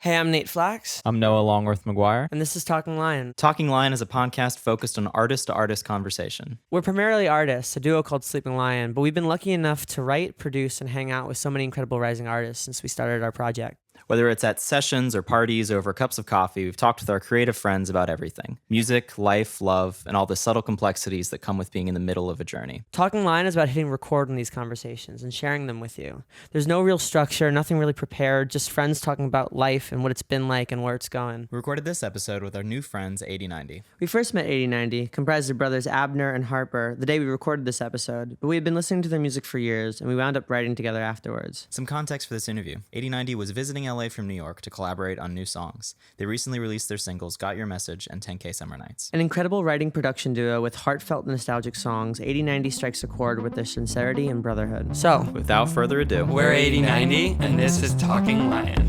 Hey, I'm Nate Flax, I'm Noah Longworth McGuire. and this is Talking Lion. Talking Lion is a podcast focused on artist-to-artist conversation. We're primarily artists, a duo called Sleeping Lion, but we've been lucky enough to write, produce, and hang out with so many incredible rising artists since we started our project. Whether it's at sessions or parties or over cups of coffee, we've talked with our creative friends about everything. Music, life, love, and all the subtle complexities that come with being in the middle of a journey. Talking Lion is about hitting record on these conversations and sharing them with you. There's no real structure, nothing really prepared, just friends talking about life and what it's been like and where it's going. We recorded this episode with our new friends, 8090. We first met 8090, comprised of brothers Abner and Harper, the day we recorded this episode, but we had been listening to their music for years, and we wound up writing together afterwards. Some context for this interview. 8090 was visiting LA from New York to collaborate on new songs. They recently released their singles Got Your Message and 10K Summer Nights. An incredible writing production duo with heartfelt nostalgic songs, 8090 strikes a chord with their sincerity and brotherhood. So, Without further ado, We're 8090, and this is Talking Lion.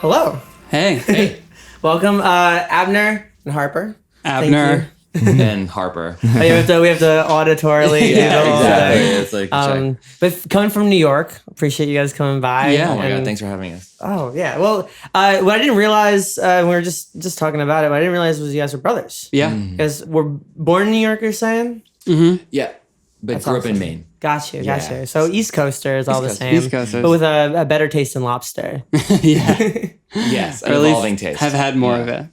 hello. Hey, Welcome, Abner and Harper. Abner. And Harper. we have to auditorily do the whole exactly. thing. It's like, check. But coming from New York, appreciate you guys coming by. Yeah. Oh my and- God, thanks for having us. Oh yeah. Well, what I didn't realize we were just talking about it. What I didn't realize was you guys were brothers. Yeah. Because we're born in New York. You're saying? Yeah, but That's grew up in awesome. Maine. Gotcha. Yeah. So East Coasters, all the Coasters. same. East Coasters. But with a better taste in lobster. Yeah. Yes, Or an at least evolving taste. have had more Yeah.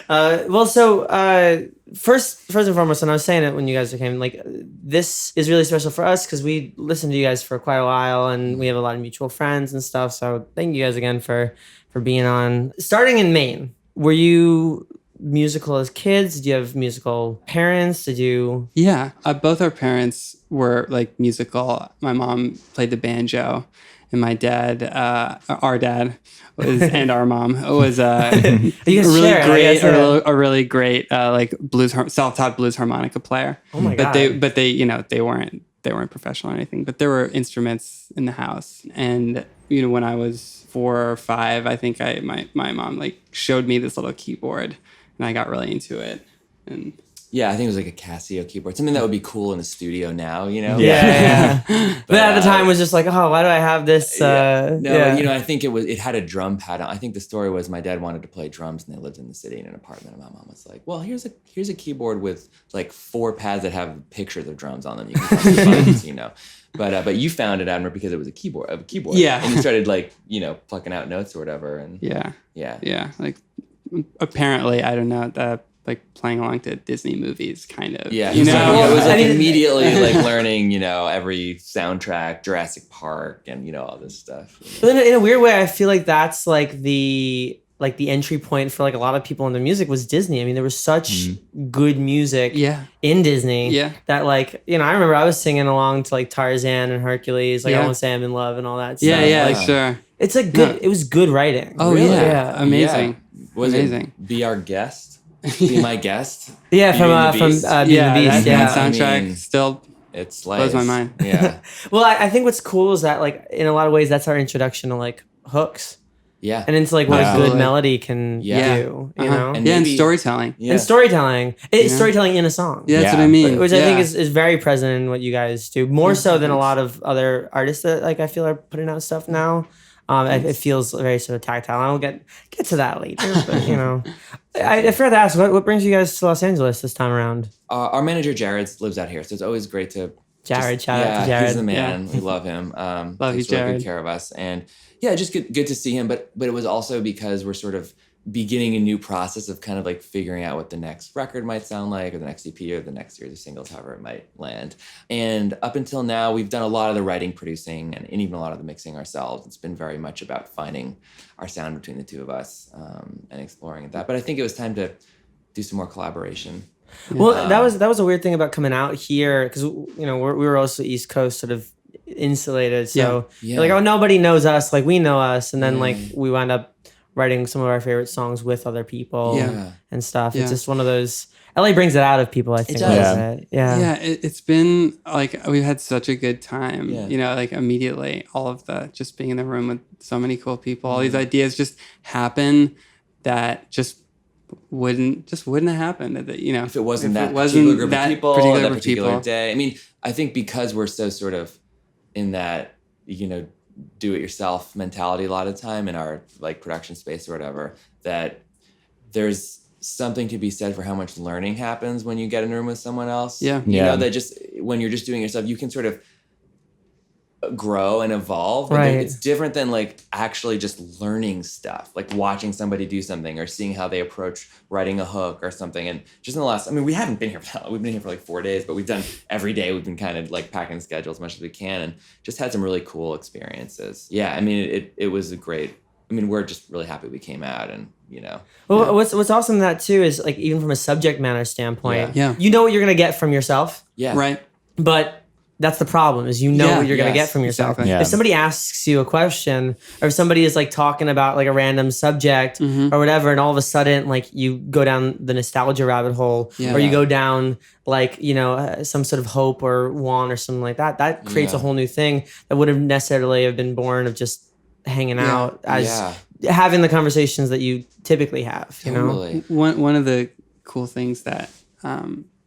of it. So first and foremost, and I was saying it when you guys came, like this is really special for us because we listened to you guys for quite a while, and we have a lot of mutual friends and stuff. So thank you guys again for being on. Starting in Maine, were you musical as kids? Did you have musical parents? Did you? Yeah. Both our parents were like musical. My mom played the banjo, and my dad, our dad, was, and our mom was You a guys really share, I great, guess, yeah. a really great like self-taught blues harmonica player. Oh my But God. they weren't professional or anything. But there were instruments in the house, and when I was 4 or 5, I think my mom like showed me this little keyboard, and I got really into it. And Yeah, I think it was like a Casio keyboard, something that would be cool in a studio now, Yeah. But at the time it was just like, oh, why do I have this? I think it had a drum pad on. I think the story was my dad wanted to play drums, and they lived in the city in an apartment, and my mom was like, well, here's a keyboard with like 4 pads that have pictures of drums on them. You can press the buttons, But you found it, Admiral, because it was a keyboard. Yeah. And you started like, plucking out notes or whatever. And yeah, like apparently, I don't know, like playing along to Disney movies, kind of. Yeah, you so know. it was like I mean- immediately like learning, every soundtrack, Jurassic Park, and all this stuff. But then in a weird way, I feel like that's like the entry point for like a lot of people in the music was Disney. I mean, there was such good music Yeah. in Disney Yeah. that like, I remember I was singing along to like Tarzan and Hercules, like Yeah. I Won't Say I'm in Love and all that Yeah, stuff. yeah, Like, sure. it's like good. It was good writing. Oh Really? yeah. Amazing. Was Amazing. it Be Our Guest? Be My Guest? Yeah, Beauty and the from Beast. Beauty and the Yeah, Beast. that Yeah. soundtrack I mean, still It slays. blows my mind. Yeah. Well, I think what's cool is that like in a lot of ways that's our introduction to like hooks Yeah. and into like what a good Absolutely. melody can Yeah. do. You Uh-huh. know, And Yeah, and maybe- storytelling. Yeah. and storytelling. It's Yeah. storytelling in a song. Yeah, that's Yeah. what I mean. Which I think Yeah. is very present in what you guys do, more so than a lot of other artists that like I feel are putting out stuff now. It feels very sort of tactile. I'll get to that later, but I forgot to ask what brings you guys to Los Angeles this time around. Our manager, Jared, lives out here. So it's always great to. Jared, shout out to Jared. He's the man. We love him. Love takes you, really Jared. good care of us. And yeah, just good to see him. But it was also because we're sort of beginning a new process of kind of like figuring out what the next record might sound like, or the next EP, or the next series of singles, however it might land. And up until now, we've done a lot of the writing, producing, and even a lot of the mixing ourselves. It's been very much about finding our sound between the two of us and exploring that. But I think it was time to do some more collaboration. Well, that was a weird thing about coming out here because we were also East Coast sort of insulated. So Yeah. you're like, oh, nobody knows us, like we know us, and then like we wound up writing some of our favorite songs with other people Yeah. and stuff. Yeah. It's just one of those. LA brings it out of people, I think. a does. little bit. Yeah. Yeah, it's been like we've had such a good time. Yeah. You know, like immediately, all of the just being in the room with so many cool people, all these ideas just happen that just wouldn't have happened. That, you know, If it wasn't if that it particular group that of people, particular that group of particular people. day. I mean, I think because we're so sort of in that, you know, do it yourself mentality a lot of time in our like production space or whatever, that there's something to be said for how much learning happens when you get in a room with someone else. Yeah. You Yeah. know, that just when you're just doing yourself, you can sort of grow and evolve. But Right. it's different than like actually just learning stuff, like watching somebody do something or seeing how they approach writing a hook or something. And just in the last, I mean, we haven't been here for that long. We've been here for like 4 days, but we've done every day. We've been kind of like packing the schedule as much as we can and just had some really cool experiences. Yeah. I mean, it was a great, I mean, we're just really happy we came out and, you know. Well, what's awesome in that too is like even from a subject matter standpoint, Yeah. you know what you're gonna get from yourself, Yeah. Right. but that's the problem is you know Yeah, what you're gonna yes, get from yourself. exactly. Yeah. If somebody asks you a question or if somebody is like talking about like a random subject Mm-hmm. or whatever, and all of a sudden like you go down the nostalgia rabbit hole Yeah. or you go down like, you know, some sort of hope or want or something like that, that creates a Yeah. whole new thing that would have necessarily have been born of just hanging Yeah. out as Yeah. having the conversations that you typically have, you know? Totally. One of the cool things that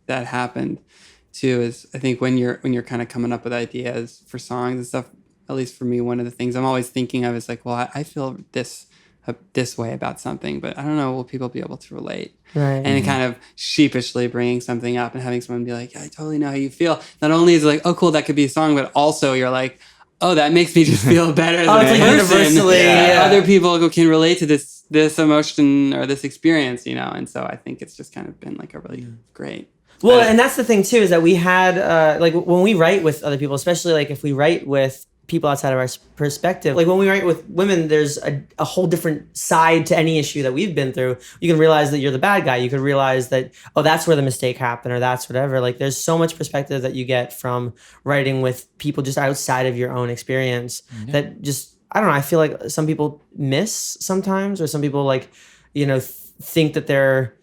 that happened too is I think when you're kind of coming up with ideas for songs and stuff, at least for me, one of the things I'm always thinking of is like, well, I feel this way about something, but I don't know, will people be able to relate? Right. And it kind of sheepishly bringing something up and having someone be like, I totally know how you feel. Not only is it like, oh, cool, that could be a song, but also you're like, oh, that makes me just feel better as Oh, a it's like person. universally, That yeah. Other people who can relate to this emotion or this experience, you know? And so I think it's just kind of been like a really great. Well, and that's the thing too, is that we had like when we write with other people, especially like if we write with people outside of our perspective, like when we write with women, there's a whole different side to any issue that we've been through. You can realize that you're the bad guy. You can realize that, oh, that's where the mistake happened or that's whatever. Like there's so much perspective that you get from writing with people just outside of your own experience that just, I don't know, I feel like some people miss sometimes, or some people like, you know, think that they're,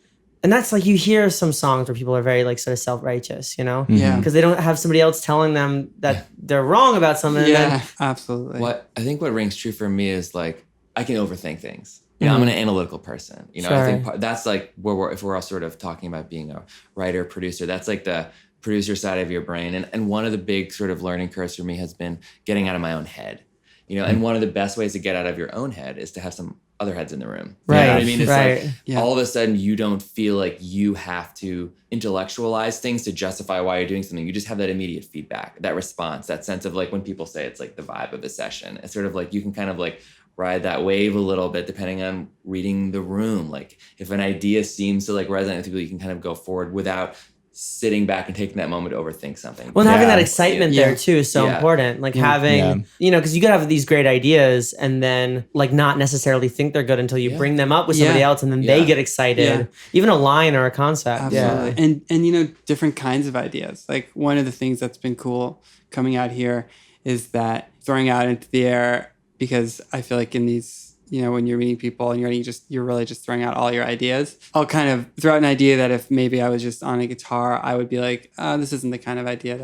and that's like you hear some songs where people are very like sort of self-righteous, you know? Yeah. Because they don't have somebody else telling them that they're wrong about something. and Yeah, then- absolutely. What I think what rings true for me is like I can overthink things. You know, I'm an analytical person. You know, I think Sure. that's like where if we're all sort of talking about being a writer, producer, that's like the producer side of your brain. And one of the big sort of learning curves for me has been getting out of my own head. You know, and one of the best ways to get out of your own head is to have some other heads in the room. You know Right, what I mean? It's right. like Yeah. all of a sudden you don't feel like you have to intellectualize things to justify why you're doing something. You just have that immediate feedback, that response, that sense of like when people say it's like the vibe of a session. It's sort of like you can kind of like ride that wave a little bit depending on reading the room. Like if an idea seems to like resonate with people, you can kind of go forward without sitting back and taking that moment to overthink something. Well, and having Yeah. that excitement Yeah. there too is so Yeah. important. Like having, Yeah. you know, because you could have these great ideas and then like not necessarily think they're good until you Yeah. bring them up with somebody Yeah. else and then Yeah. they get excited. Yeah. Even a line or a concept. Absolutely. And you know, different kinds of ideas. Like one of the things that's been cool coming out here is that throwing out into the air, because I feel like in these, you know, when you're meeting people and you're really just throwing out all your ideas. I'll kind of throw out an idea that if maybe I was just on a guitar, I would be like, this isn't the kind of idea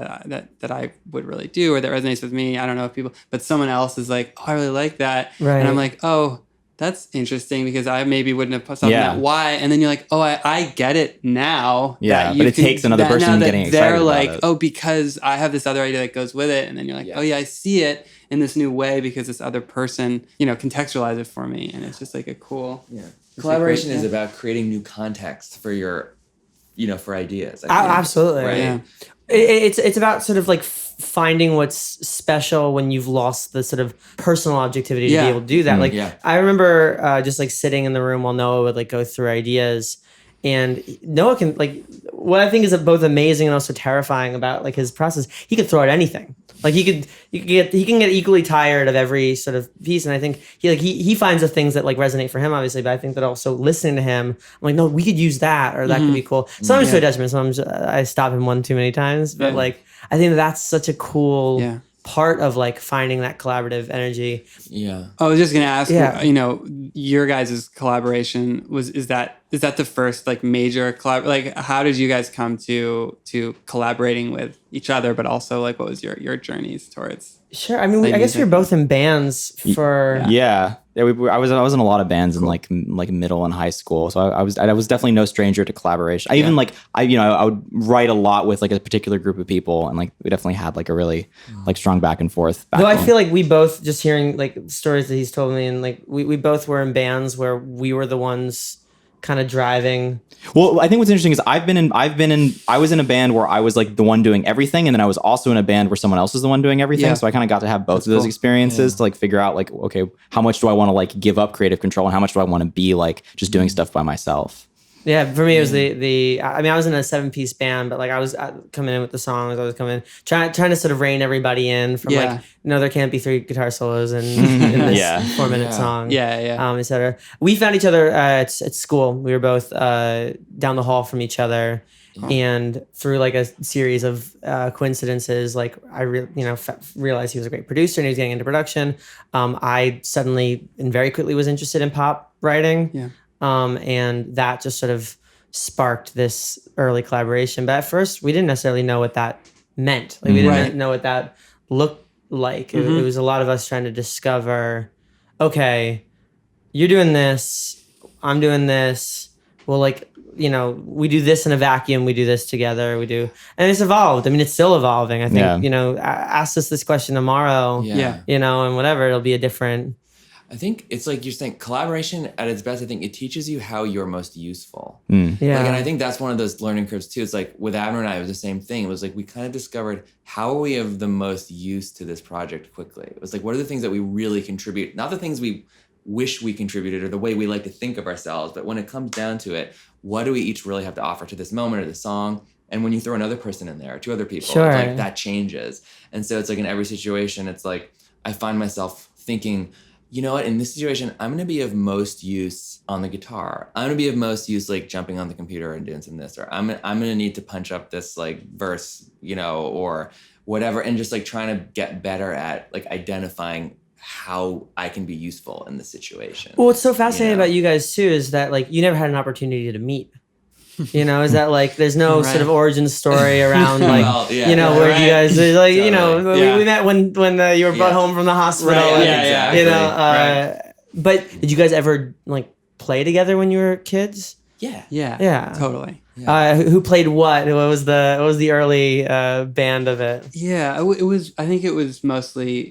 that I would really do or that resonates with me. I don't know if people, but someone else is like, oh, I really like that. Right. And I'm like, oh, that's interesting because I maybe wouldn't have put something Yeah. that why. And then you're like, oh, I get it now. Yeah, that but you it takes another now person that getting they're excited about like, it. oh, because I have this other idea that goes with it. And then you're like, Yeah. oh yeah, I see it in this new way because this other person, you know, contextualized it for me. And it's just like a cool. Yeah. It's Collaboration like, is yeah. about creating new context for your, you know, for ideas. I A- think. absolutely. Right. Yeah. It's about sort of like finding what's special when you've lost the sort of personal objectivity to Yeah. be able to do that. Like Yeah. I remember just like sitting in the room while Noah would like go through ideas, and Noah can like what I think is both amazing and also terrifying about like his process. He could throw out anything. Like he can get equally tired of every sort of piece, and I think he finds the things that like resonate for him, obviously. But I think that also listening to him, I'm like, no, we could use that, or that could be cool. Sometimes to a detriment. Sometimes I stop him one too many times, but Yeah. like I think that's such a cool Yeah. part of like finding that collaborative energy. Yeah. I was just gonna ask, Yeah. your guys' collaboration is that the first like major collab? Like, how did you guys come to collaborating with each other, but also like what was your journeys towards? Sure. I mean, Like I guess we were music. both in bands for. Yeah, I was in a lot of bands in like middle and high school, so I was definitely no stranger to collaboration. I even like I would write a lot with like a particular group of people, and like we definitely had like a really like strong back and forth. Though I backbone. feel like we both, just hearing like stories that he's told me, and like we both were in bands where we were the ones kind of driving. Well, I think what's interesting is I was in a band where I was like the one doing everything, and then I was also in a band where someone else was the one doing everything. Yeah. So I kind of got to have both of those cool. experiences to like figure out like, okay, how much do I want to like give up creative control, and how much do I want to be like just doing stuff by myself? Yeah, for me it was I mean, I was in a 7-piece band, but like I was coming in with the songs. I was trying to sort of rein everybody in from Yeah. like, no, there can't be 3 guitar solos in this Yeah. 4-minute song. Yeah. Etc. We found each other at school. We were both down the hall from each other, and through like a series of coincidences, like I realized he was a great producer and he was getting into production. I suddenly and very quickly was interested in pop writing. Yeah. And that just sort of sparked this early collaboration. But at first, we didn't necessarily know what that meant. Like we didn't Right. know what that looked like. It was a lot of us trying to discover, okay, you're doing this, I'm doing this. Well, like, we do this in a vacuum, we do this together, and it's evolved. I mean, it's still evolving. I think, Yeah. ask us this question tomorrow, Yeah. and whatever, it'll be a different. I think it's like you're saying, collaboration at its best, I think it teaches you how you're most useful. Yeah. Like, and I think that's one of those learning curves too. It's like with Abner and I, it was the same thing. It was like we kind of discovered how are we of the most use to this project quickly. It was like, what are the things that we really contribute? Not the things we wish we contributed or the way we like to think of ourselves, but when it comes down to it, what do we each really have to offer to this moment or the song? And when you throw another person in there, or 2 other people, Sure. it's like that changes. And so it's like in every situation, it's like I find myself thinking, you know what, in this situation, I'm going to be of most use on the guitar. I'm going to be of most use like jumping on the computer and doing some of this, or I'm going to need to punch up this like verse, or whatever, and just like trying to get better at like identifying how I can be useful in the situation. Well, what's so fascinating know? about you guys too is that like you never had an opportunity to meet. Is that like there's no Right. sort of origin story around like Well, yeah, where right. you guys like Totally. Yeah. we met when you were brought Yeah. home from the hospital. Right, and, yeah, exactly. But did you guys ever like play together when you were kids? Yeah. Yeah. Yeah. Totally. Who played what? What was the early band of it? Yeah, it was. I think it was mostly.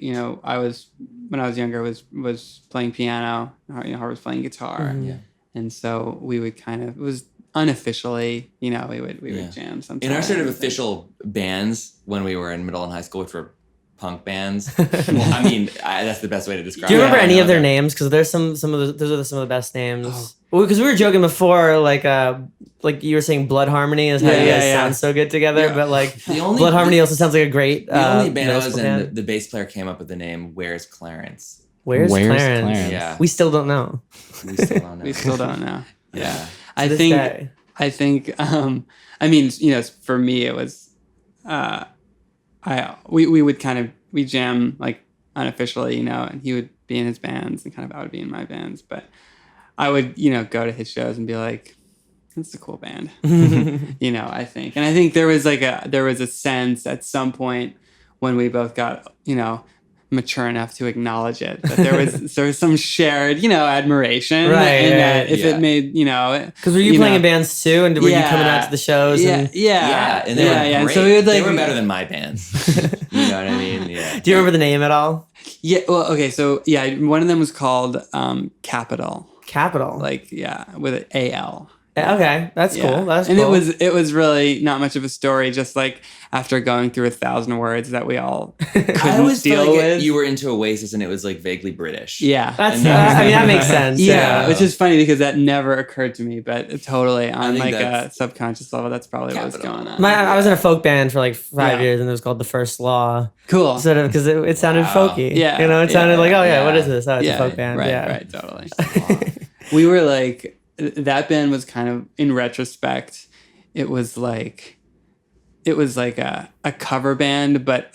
When I was younger, was playing piano. Hart was playing guitar, Yeah. and so we would kind of. It was unofficially. We would Yeah. jam sometimes. In our sort of official bands when we were in middle and high school, which were punk bands. Well, I mean, that's the best way to describe it. Do you remember I any know of their that. names? Because there's some of those are some of the best names. Oh. Well, because we were joking before, like you were saying, Blood Harmony is how Yeah, you guys yeah. sound so good together. Yeah. But like The only- Blood Harmony also sounds like a great. The only band I middle was school in, band. the bass player came up with the name Where's Clarence? Where's Clarence? Clarence? Yeah. We still don't know. We still don't know. We still don't know. Yeah. I this think. day. I think. I mean, for me, it was. We would kind of we jam like unofficially, and he would be in his bands and kind of I would be in my bands, but I would go to his shows and be like, "It's a cool band," I think, and I think there was a sense at some point when we both got mature enough to acknowledge it that there was some shared admiration, Right, and that right, if yeah. it made Because were you playing in bands too, and were you coming out to the shows? Yeah, And yeah, And they were great. And so we would they were better than my bands. You know what I mean? Yeah. do you remember the name at all? Yeah, well, okay, so yeah, one of them was called Capital, Capital. with an AL. Okay, that's Yeah. cool. That's and cool. it was really not much of a story, just like after going through 1,000 words that we all I couldn't always deal feel like with. you were into Oasis and it was like vaguely British. Yeah. That's. And I mean, that makes sense. Yeah, which is funny because that never occurred to me, but totally on think like a that's- subconscious level, that's probably what was Capital. going on. I was in a folk band for like 5 Yeah. years, and it was called The First Law. Cool. Sort of because it sounded Wow. folky. Yeah, it sounded yeah, like, oh yeah, yeah. what is this? Oh, it's yeah, a folk band. right, yeah, right, totally. We were like, that band was kind of, in retrospect, it was like it was like a cover band, but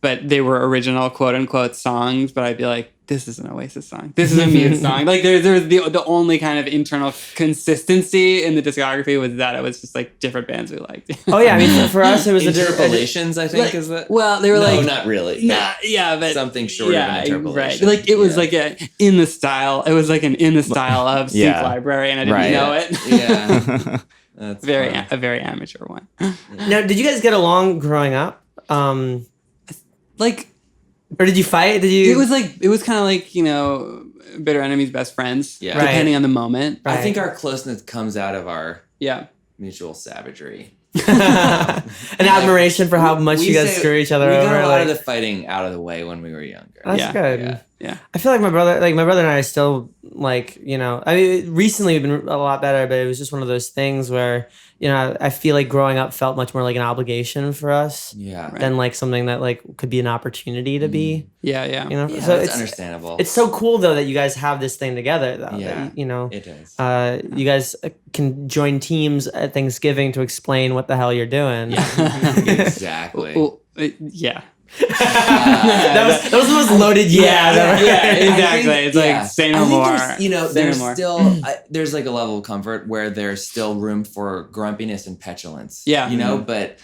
they were original quote unquote songs, but I'd be like, this is an Oasis song. This is a Muse song. Like there's the only kind of internal consistency in the discography was that it was just like different bands we liked. Oh yeah, I mean for us it was Interpolations, I think, is that? Well, they were No, like, not really. nah, yeah, but something short of an interpolation. Right. Like it was Yeah. like in the style of Sync Yeah. Library, and I didn't Right. know it. Yeah. That's Very fun. a very amateur one. Now, did you guys get along growing up? Like Or did you fight? Did you? it was kind of like, you know, bitter enemies, best friends. Yeah. Right. Depending on the moment. Right. I think our closeness comes out of our Yeah. mutual savagery. an admiration for how much We you guys say- screw each other We over. got a lot of like- the fighting out of the way when we were younger. That's Yeah. good. Yeah. Yeah. I feel like my brother and I are still like, you know, I mean, recently we've been a lot better, but it was just one of those things where, you know, I feel like growing up felt much more like an obligation for us Yeah. Right. than like something that like could be an opportunity to be, Yeah. Yeah. you know. Yeah, So that's understandable. it's so cool though that you guys have this thing together though. Yeah. That, you know, It is. you guys can join teams at Thanksgiving to explain what the hell you're doing. Exactly. Well, yeah. that was the most loaded yeah. ever. Yeah, I exactly. think- It's yeah. like say I no think more. there's, you know, Say there's no more. still there's like a level of comfort where there's still room for grumpiness and petulance. Yeah. you know, but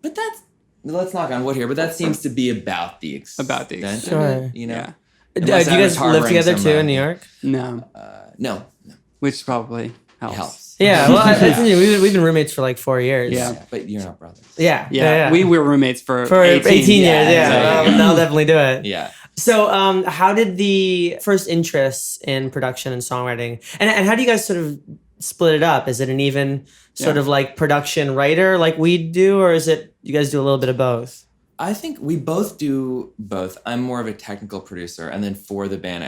that's, let's knock on wood here. But that seems to be about the extent. About the extent. Sure. of it, you know. Yeah. Do Unless you I was guys live harboring together some, too in New York? No, No, which probably helps. helps. Yeah, well, that's interesting. We've been roommates for like 4 years. Yeah. Yeah, but you're not brothers. Yeah. Yeah, we were roommates for for 18 years. Yeah, Yeah, exactly. that'll definitely do it. Yeah. So, how did the first interests in production and songwriting, and how do you guys sort of split it up? Is it an even sort Yeah. of like production writer like we do, or is it you guys do a little bit of both? I think we both do both. I'm more of a technical producer, and then for the band,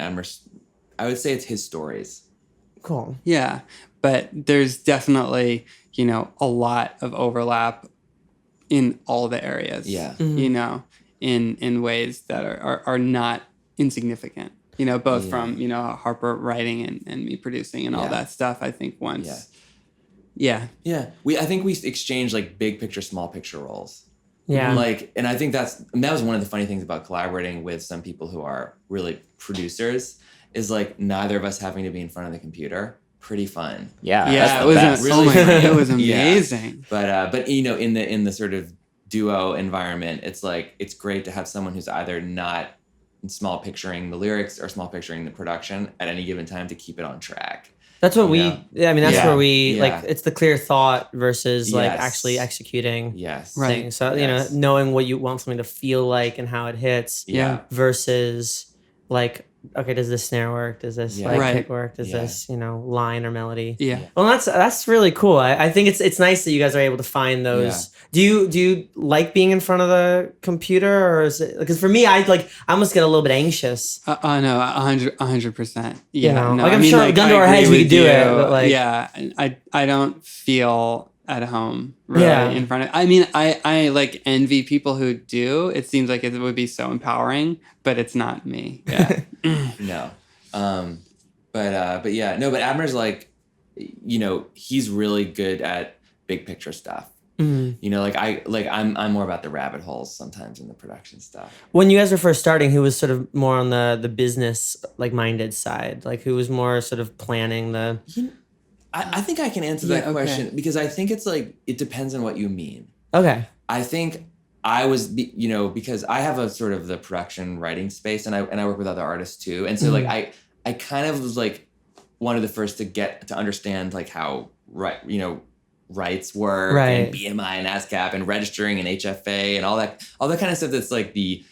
I would say it's his stories. Cool. Yeah, but there's definitely, you know, a lot of overlap in all the areas. Yeah. You know, in ways that are not insignificant. You know, both from, you know, Harper writing and me producing and all Yeah. that stuff. I think once. Yeah. Yeah. Yeah. I think we exchange like big picture, small picture roles. Yeah. Like, and I think that was one of the funny things about collaborating with some people who are really producers is like neither of us having to be in front of the computer. Pretty fun. Yeah, Yeah, that's it the was best. Really it was Yeah. amazing. But you know, in the sort of duo environment, it's like it's great to have someone who's either not small picturing the lyrics or small picturing the production at any given time to keep it on track. That's what Yeah. I mean, that's Yeah. where we Yeah. like. It's the clear thought versus like Yes. actually executing Yes. Right. things. So Yes. you know, knowing what you want something to feel like and how it hits. Yeah. Versus like, okay, does this snare work? Does this Yeah. like Right. kick work? Does Yeah. this, you know, line or melody? Yeah. Well, that's really cool. I think it's nice that you guys are able to find those. Do you like being in front of the computer, or is it because for me, I almost get a little bit anxious. No, 100%. Yeah, You know, no, like, I I'm mean, sure like, gun I to our agree heads we with could do you. it, but, like- yeah, I don't feel at home really Yeah. in front of. I mean, I like envy people who do. It seems like it would be so empowering, but it's not me. Yeah, No. But yeah, no, but Abner's like, you know, he's really good at big picture stuff. Mhm. You know, I'm more about the rabbit holes sometimes in the production stuff. When you guys were first starting, who was sort of more on the business like minded side? Like who was more sort of planning the? I think I can answer Yeah, that okay. question because I think it's like it depends on what you mean. Okay. I think I was, you know, because I have a sort of the production writing space, and I work with other artists too, and so like I kind of was like one of the first to get to understand like how rights work Right. and BMI and ASCAP and registering and HFA and all that kind of stuff. That's like the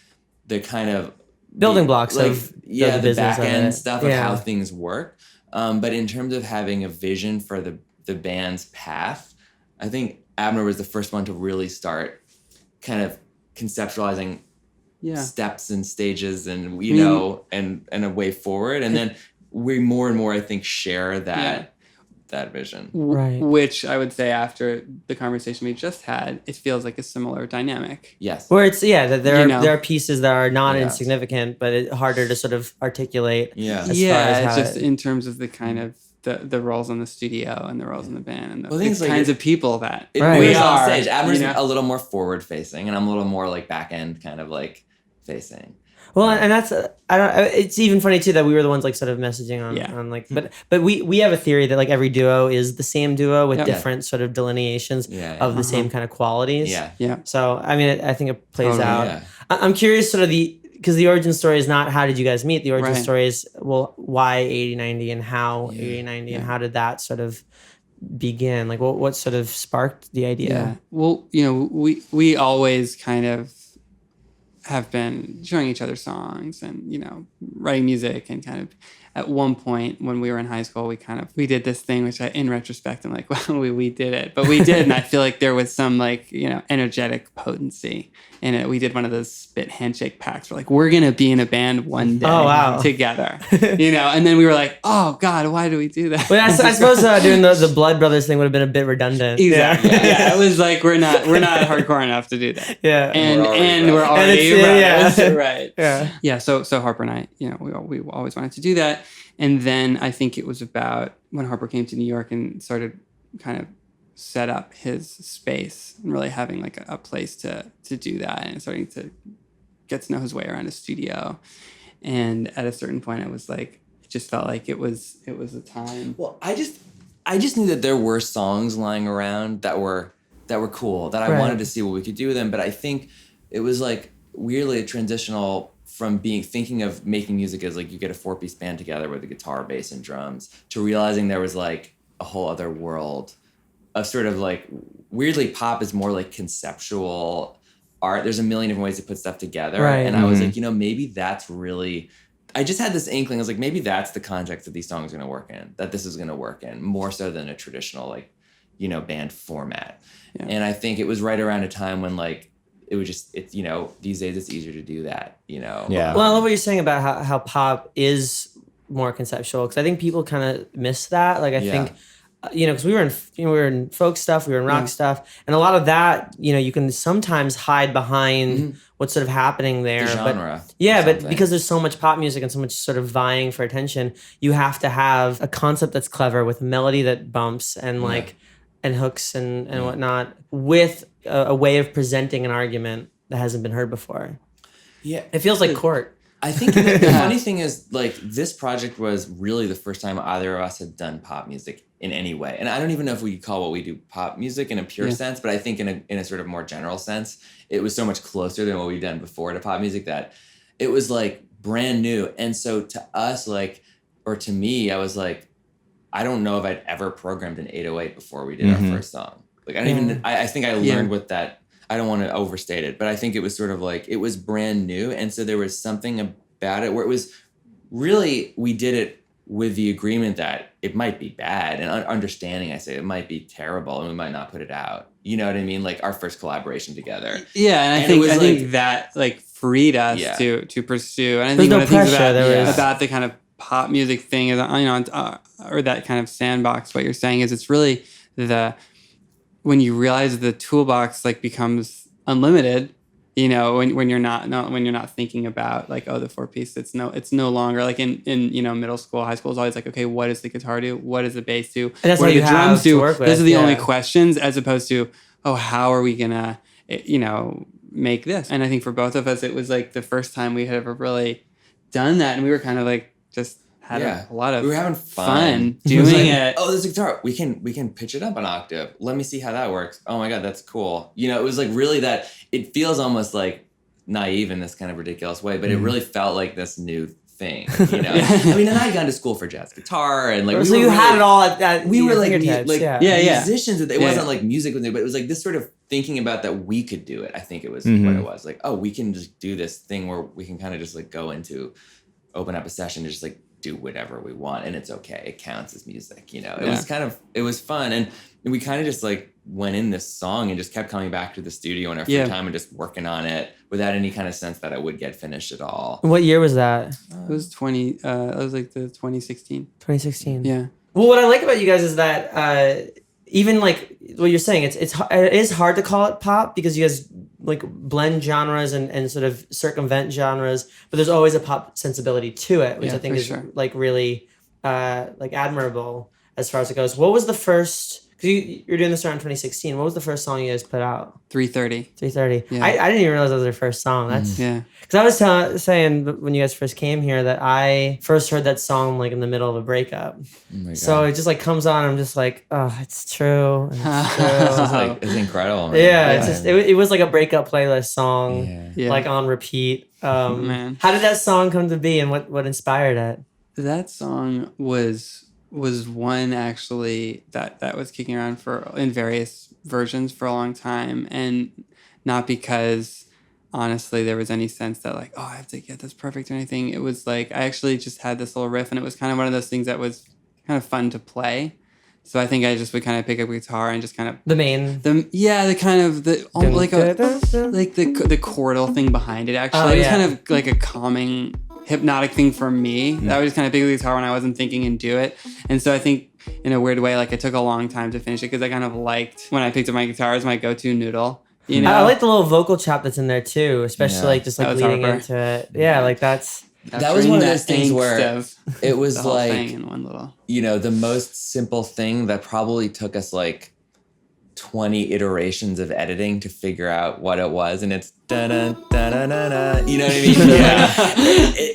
kind of Building blocks like, of the business back of end it. stuff of Yeah. how things work. But in terms of having a vision for the band's path, I think Abner was the first one to really start kind of conceptualizing yeah. steps and stages and you I mean- know and a way forward. And then we more and more I think share that vision. Right. Which I would say after the conversation we just had, it feels like a similar dynamic. Yes. Where it's that there You are know. there are pieces that are not Yeah. insignificant, but it's harder to sort of articulate. Yeah. As far Yeah, as it's how just it- in terms of the kind of the roles in the studio and the roles in the band and the, Well, the thing's like kinds of people that It Right. we we on are. stage. Abner's you know? a little more forward facing, and I'm a little more like back end kind of like facing. Well, and that's I don't. It's even funny too that we were the ones like sort of messaging on, Yeah. on like, but we have a theory that like every duo is the same duo with Yep. different sort of delineations Yeah, of the same kind of qualities. Yeah. Yeah. So I mean, I think it plays Totally, out. yeah. I'm curious, sort of because the origin story is not how did you guys meet. The origin Right. story is well, why 8090 and how 8090 and how did that sort of begin? Like, what sort of sparked the idea? Yeah. Well, we always kind of have been showing each other songs and, writing music, and kind of at one point when we were in high school, we did this thing, which in retrospect, I'm like, well, we did it, but we did. And I feel like there was some like, energetic potency in it. We did one of those spit handshake pacts. We're like, we're going to be in a band one day Oh, wow. together, and then we were like, oh God, why do we do that? Well, I suppose doing the Blood Brothers thing would have been a bit redundant. Exactly. Yeah. Yeah. It was like, we're not hardcore enough to do that. Yeah. And we're And already it's- brothers, yeah. right. Yeah. Yeah, so Harper and I, we always wanted to do that. And then I think it was about when Harper came to New York and started kind of set up his space and really having like a place to do that, and starting to get to know his way around a studio. And at a certain point, it was like, it just felt like it was a time. Well, I just knew that there were songs lying around that were cool, that I Right. wanted to see what we could do with them. But I think it was like weirdly a transitional from thinking of making music as like you get a 4-piece band together with a guitar, bass, and drums, to realizing there was like a whole other world of sort of like, weirdly, pop is more like conceptual art. There's a million different ways to put stuff together. Right. And I was like, maybe that's really, I just had this inkling. I was like, maybe that's the context that these songs are going to work in, that this is going to work in, more so than a traditional like, band format. Yeah. And I think it was right around a time when like, it was just, these days it's easier to do that, Yeah. Well, I love what you're saying about how pop is more conceptual, because I think people kind of miss that. Like, I Yeah. think, because we were in folk stuff, we were in rock stuff, and a lot of that, you can sometimes hide behind what's sort of happening there. The genre. But yeah, or but something. because there's so much pop music and so much sort of vying for attention, you have to have a concept that's clever with a melody that bumps and like and hooks and whatnot, with a way of presenting an argument that hasn't been heard before. Yeah. It feels like court. I think the funny thing is, like, this project was really the first time either of us had done pop music in any way. And I don't even know if we could call what we do pop music in a pure sense, but I think in a sort of more general sense, it was so much closer than what we'd done before to pop music that it was like brand new. And so to us, like, or to me, I was like, I don't know if I'd ever programmed an 808 before we did our first song. Like, I don't even, I think I learned what that, I don't want to overstate it, but I think it was sort of like, it was brand new. And so there was something about it where it was really, we did it with the agreement that it might be bad, and understanding, I say, it might be terrible and we might not put it out. You know what I mean? Like our first collaboration together. Yeah, and I think that like freed us to pursue. And I think no one of the things pressure, about the kind of pop music thing is, or that kind of sandbox, what you're saying is, it's really when you realize the toolbox like becomes unlimited, when you're not thinking about like, oh, the 4-piece, it's no longer like in middle school, high school is always like, okay, what does the guitar do? What does the bass do? And that's what what do you the have drums to do? work with, Those are the only yeah. questions, as opposed to, oh, how are we gonna, make this? And I think for both of us, it was like the first time we had ever really done that, and we were kind of like just had a lot of we were having fun doing was like, it. Oh, this guitar, we can pitch it up an octave. Let me see how that works. Oh my God, that's cool. It was like really that, it feels almost like naive in this kind of ridiculous way, but it really felt like this new thing. I mean, and I had gone to school for jazz guitar, and like So you had it all at we were like fingertips, like yeah. musicians. It wasn't like music with me, but it was like this sort of thinking about that we could do it. I think it was what it was. Like, oh, we can just do this thing where we can kind of just like go into, open up a session and just like do whatever we want, and it's okay. It counts as music. It was fun, and we kind of just like went in this song and just kept coming back to the studio in our free time and just working on it without any kind of sense that it would get finished at all. What year was that? It was it was like the 2016. 2016. Yeah. Well, what I like about you guys is that even like what you're saying, it is hard to call it pop because you guys like blend genres and sort of circumvent genres, but there's always a pop sensibility to it, which Yeah, I think for is sure. like really like admirable as far as it goes. What was the first? Because you're doing this around 2016. What was the first song you guys put out? 3:30. 3:30. Yeah. I didn't even realize that was their first song. That's Yeah. because I was saying when you guys first came here that I first heard that song like in the middle of a breakup. Oh my So God. it just like comes on. I'm just like, oh, it's true. It's It's true. like it's incredible. Man. Yeah, it's just it was like a breakup playlist song, Yeah. Yeah. like on repeat. Man. How did that song come to be, and what inspired it? That song was one actually that was kicking around for in various versions for a long time, and not because honestly there was any sense that like, oh, I have to get this perfect or anything. It was like I actually just had this little riff, and it was kind of one of those things that was kind of fun to play. So I think I just would kind of pick up a guitar and just kind of The main. the kind of the like the chordal thing behind it. Actually, Oh, it was yeah. kind of like a calming, hypnotic thing for me. I would just kind of pick up the guitar when I wasn't thinking and do it. And so I think in a weird way, like it took a long time to finish it because I kind of liked when I picked up my guitar as my go-to noodle. You know, I like the little vocal chop that's in there too, especially Yeah. like just like That was leading Harper. into it. Yeah, like that's. That was one of those things angst where of it was the whole thing like, in one little. you know, the most simple thing that probably took us like 20 iterations of editing to figure out what it was, and it's da da da da da. You know what I mean? Yeah.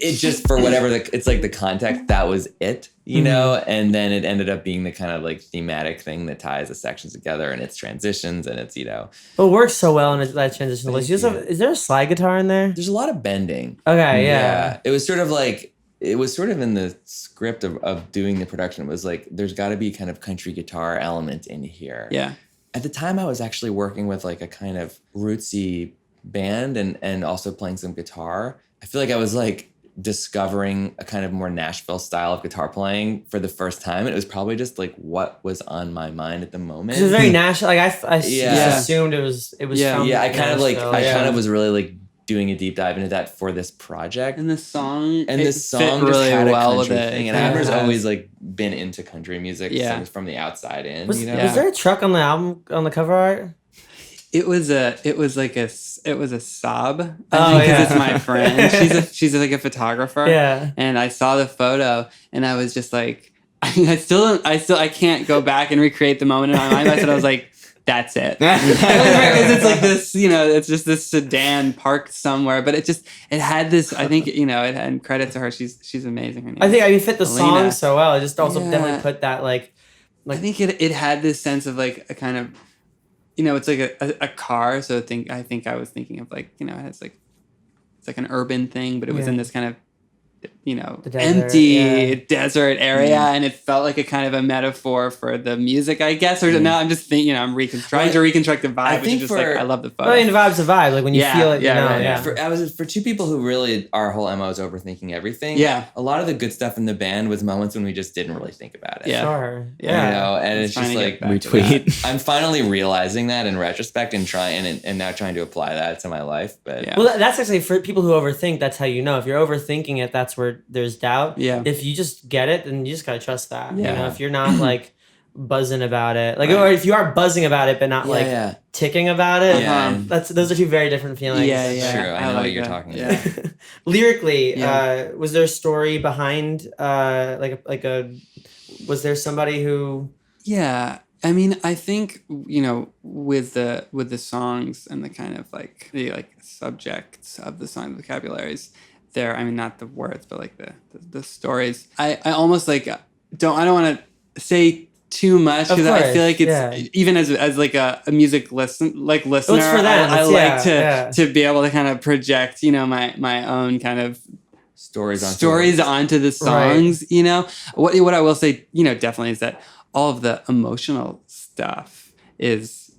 It just for whatever it's like the context that was it, you know, and then it ended up being the kind of like thematic thing that ties the sections together and its transitions and it's, you know, But it works so well in that transition. Thank You also, is there a slide guitar in there? there's a lot of bending. Okay, yeah. It was sort of like it was sort of in the script of doing the production. It was like there's got to be kind of country guitar element in here. Yeah. At the time, I was actually working with like a kind of rootsy band and also playing some guitar. I feel like I was like discovering a kind of more Nashville style of guitar playing for the first time. It was probably just like what was on my mind at the moment. It was very Nashville. Like I just Yeah. assumed it was. Yeah. From Yeah, I kind of like Nashville, I yeah. kind of was really like doing a deep dive into that for this project. And the song, And it this song fit just really had a well with country it. thing. It And kind of Amber's has- always like been into country music Yeah. since from the outside in. Was, you know? was there a truck on the album on the cover art? It was like a sob. Oh, I think 'cause yeah. it's my friend. She's like a photographer. Yeah. And I saw the photo and I was just like, I can't go back and recreate the moment in my mind. I was like, that's it. Because it's like this, you know, it's just this sedan parked somewhere, but it had this, I think, you know, it had credit to her. She's amazing. Her name I think is I mean fit the song Elena. so well. It just also Yeah. definitely put that like I think it had this sense of like a kind of, you know, it's like a car. So I think I was thinking of like, you know, it's like an urban thing, but it was Yeah. in this kind of, you know, The desert, empty yeah. desert area, and it felt like a kind of a metaphor for the music, I guess. Or now I'm just thinking, you know, I'm trying to reconstruct the vibe. I Which think is just like for- I love the photo. I mean the vibe's a vibe. Like when you Yeah, feel it, yeah, you know, right, yeah. For two people who really our whole MO is overthinking everything. Yeah. A lot of the good stuff in the band was moments when we just didn't really think about it. Yeah. Sure. Yeah. Yeah. You know, and It's it's just trying to like get back to Retweet. I'm finally realizing that in retrospect and and now trying to apply that to my life. But Yeah. Well, that's actually for people who overthink. That's how you know. If you're overthinking it, that's where there's doubt. Yeah. If you just get it, then you just gotta trust that. You Yeah. know, if you're not like buzzing about it, like, Right. or if you are buzzing about it but not like yeah. ticking about it, Yeah. those are two very different feelings. Yeah, yeah. True. I know like what you're that. talking Yeah. about. Lyrically, Yeah. was there a story behind was there somebody who? Yeah. I mean, I think, you know, with the songs and the kind of like the like subjects of the song vocabularies there, I mean, not the words, but like the stories. I almost like I don't want to say too much Of because I feel course, like it's even as like a music listener, for them, I it's- like yeah. to be able to kind of project, you know, my own kind of Stories onto the songs. You know, what I will say, you know, definitely is that all of the emotional stuff is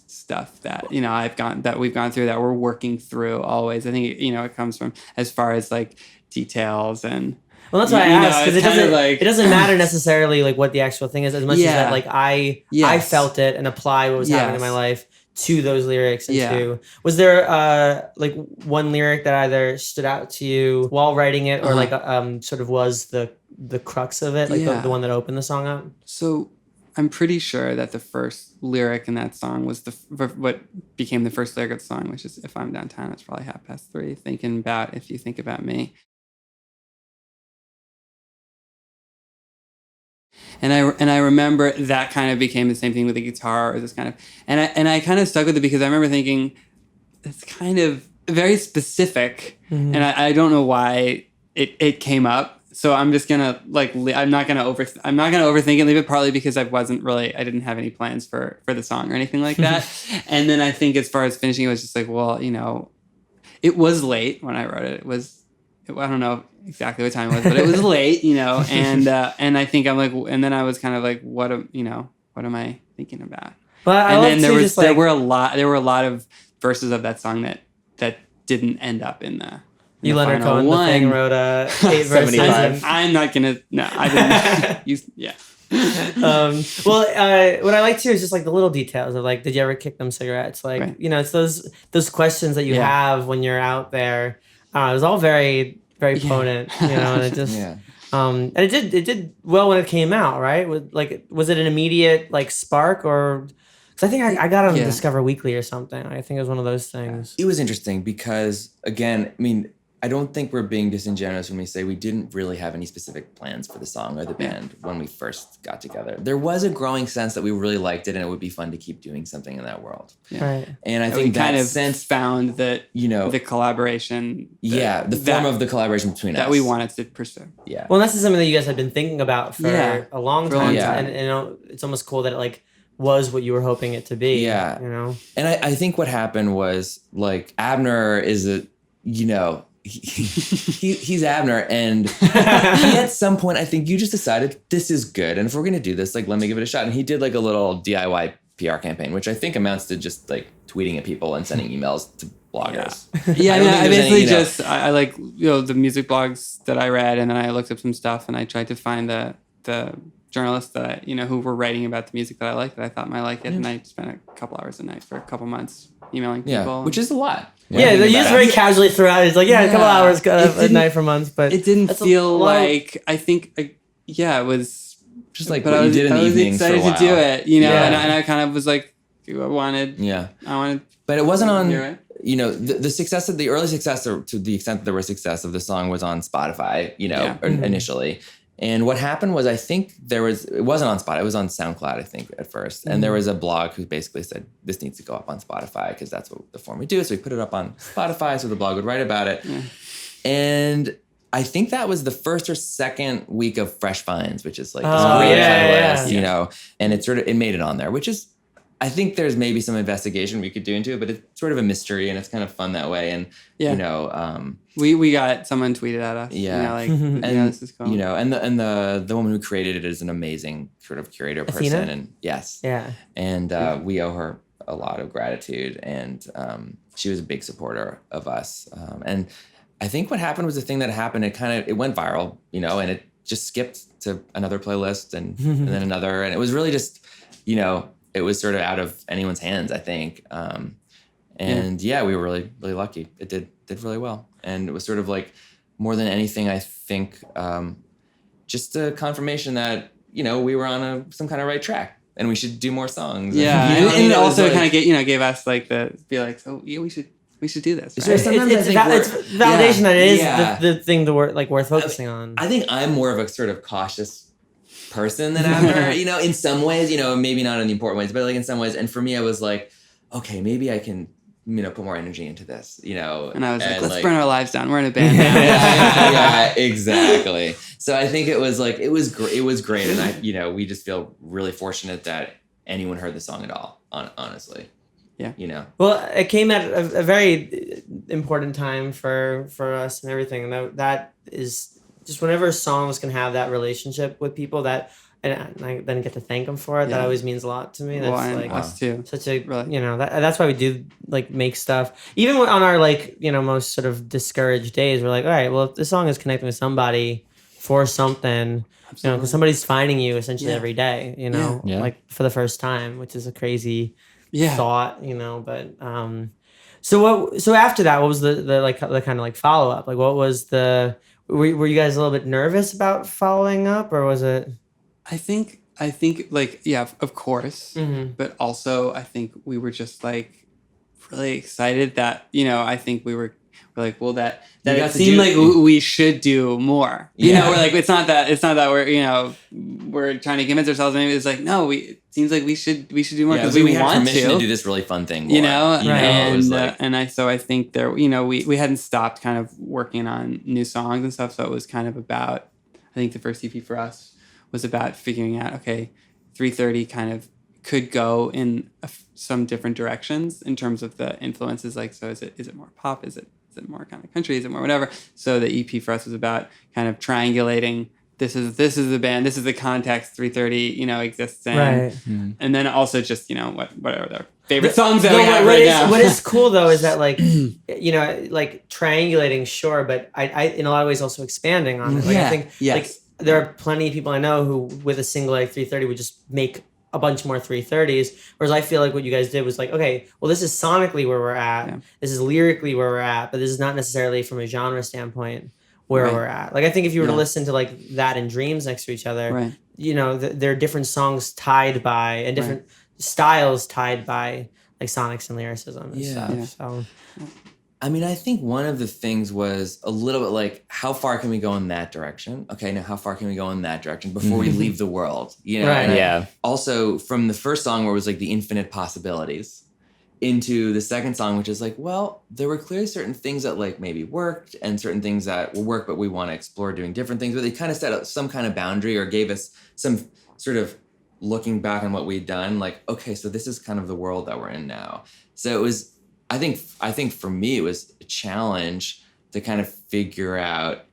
stuff that, you know, we've gone through, that we're working through always. I think, you know, it comes from as far as like details and. Well, that's why I You know, asked, because it's it kind of doesn't like- it doesn't matter necessarily like what the actual thing is as much as Yeah. that like I Yes. felt it and applied what was happening in my Yes. life to those lyrics and Yeah. to was there like one lyric that either stood out to you while writing it or like sort of was the crux of it, like Yeah. the one that opened the song up? So I'm pretty sure that the first lyric in that song was what became the first lyric of the song, which is, if I'm downtown, it's probably 3:30, thinking about if you think about me. And I remember that kind of became the same thing with the guitar, or this kind of, and I kind of stuck with it because I remember thinking it's kind of very specific, and I don't know why it came up. So I'm just gonna I'm not gonna overthink it. Leave it, partly because I didn't have any plans for the song or anything like that. And then I think as far as finishing, it was just like, well, it was late when I wrote it. I don't know exactly what time it was, but it was late, and I think I'm like, and then I was kind of like, what am I thinking about? Well, And then there were a lot of verses of that song that didn't end up in the Leonard final Cohen the one. thing wrote 8 verses. 75. I'm not gonna. No, I didn't. Yeah. What I like too is just like the little details of like, did you ever kick them cigarettes? Like, Right. It's those questions that you Yeah. have when you're out there. It was all very, very potent, and it just, Yeah. and it did well when it came out, right? Was it an immediate like spark, or, because I think I got it on Yeah. Discover Weekly or something. I think it was one of those things. It was interesting because, again, I mean, I don't think we're being disingenuous when we say we didn't really have any specific plans for the song or the band when we first got together. There was a growing sense that we really liked it and it would be fun to keep doing something in that world. Right. And I We think kind that of sense, found that the collaboration. the form of the collaboration between us. that we wanted to pursue. Yeah. Well, this is something that you guys had been thinking about for Yeah. a long For a long time, time. and it's almost cool that it like was what you were hoping it to be. Yeah. And I think what happened was, like, Abner is he's Abner, and he at some point, I think you just decided this is good, and if we're gonna do this, like, let me give it a shot. And he did like a little DIY PR campaign, which I think amounts to just like tweeting at people and sending emails to bloggers. Yeah, I don't think I there's basically any, just I like the music blogs that I read, and then I looked up some stuff, and I tried to find the journalists that who were writing about the music that I liked, that I thought might like it, and I spent a couple hours a night for a couple months emailing people. Yeah, which is a lot. Yeah, Think they about just it. very casually threw out. It's like, a couple Yeah. hours It at didn't- night for months, but it didn't that's a feel lot of- like it was Just like but what I you was, did in I the was evenings for a excited while. to do it, Yeah. and I kind of was like, I wanted, But it wasn't on, You're right. the success of the early success, or to the extent that there was success of the song, was on Spotify, Yeah. initially. And what happened was, I think it wasn't on Spotify, it was on SoundCloud, I think, at first. And there was a blog who basically said, this needs to go up on Spotify because that's what the form we do. So we put it up on Spotify so the blog would write about it. Yeah. And I think that was the first or second week of Fresh Finds, which is like this Oh, great yeah, playlist, yeah. and it made it on there, which is, I think there's maybe some investigation we could do into it, but it's sort of a mystery and it's kind of fun that way. And, we got someone tweeted at us. Yeah. And this is cool. and the woman who created it is an amazing sort of curator person. Athena? And yes. Yeah. And we owe her a lot of gratitude. And she was a big supporter of us. And I think what happened was the thing that happened, it went viral, and it just skipped to another playlist and then another. And it was really just, it was sort of out of anyone's hands, I think. We were really, really lucky. It did really well. And it was sort of like, more than anything, I think, just a confirmation that, we were on some kind of right track and we should do more songs. Yeah, And, and it was also like- kind of gave us like we should do this. So Right? sometimes It's I think it's validation that it is yeah. the thing to worth focusing on. I think I'm more of a sort of cautious person than Abner, in some ways, maybe not in the important ways, but like in some ways. And for me, I was like, okay, maybe I can, put more energy into this, And I was like, let's burn our lives down. We're in a band yeah, now. yeah, exactly. So I think it was like, it was great. And we just feel really fortunate that anyone heard the song at all, honestly. Yeah. Well, it came at a very important time for us and everything. And that is just whenever a song can have that relationship with people and I then get to thank them for it. That Yeah. always means a lot to me. That's Well, and like us too. such a, Really. that's why we do like make stuff. Even on our most sort of discouraged days, we're like, all right, well, if this song is connecting with somebody for something, because somebody's finding you essentially Yeah. every day, Yeah. like for the first time, which is a crazy Yeah. thought, but so after that, what was the kind of like follow up? Like, what was were you guys a little bit nervous about following up, or was it? I think like, yeah, of course, Mhm. but also I think we were just like really excited that I think we're like, well, that got it to seemed do- like we should do more. Yeah. We're like, it's not that we're we're trying to convince ourselves. Maybe it's like, no, it seems like we should do more Yeah, because we we have want permission to. to do this really fun thing more. You know, it was like, I think there, you know, we hadn't stopped kind of working on new songs and stuff. So it was kind of about, I think the first EP for us was about figuring out, okay, 330 kind of could go in some different directions in terms of the influences. Like, so is it more pop? Is it more kind of country? Is it more whatever? So the EP for us was about kind of triangulating. This is the band. This is the context 330, you know, exists in. Right. And then also just, you know, whatever their favorite songs that we have what right is, now. what is cool though is that like, you know, like triangulating, sure, but I in a lot of ways also expanding on it. Like I think like there are plenty of people I know who with a single like 330 would just make a bunch more 330s, whereas I feel like what you guys did was like, okay, well, this is sonically where we're at, this is lyrically where we're at, but this is not necessarily from a genre standpoint where we're at. Like I think if you were to listen to like that and Dreams next to each other, you know, there are different songs tied by and different styles tied by like sonics and lyricism and stuff. So I mean, I think one of the things was a little bit like, how far can we go in that direction? Okay, now how far can we go in that direction before we leave the world? You know, Right. And also from the first song where it was like the infinite possibilities into the second song, which is like, well, there were clearly certain things that like maybe worked and certain things that will work, but we want to explore doing different things. But they kind of set up some kind of boundary or gave us some sort of looking back on what we'd done, like, okay, so this is kind of the world that we're in now. So it was, I think for me, it was a challenge to kind of figure out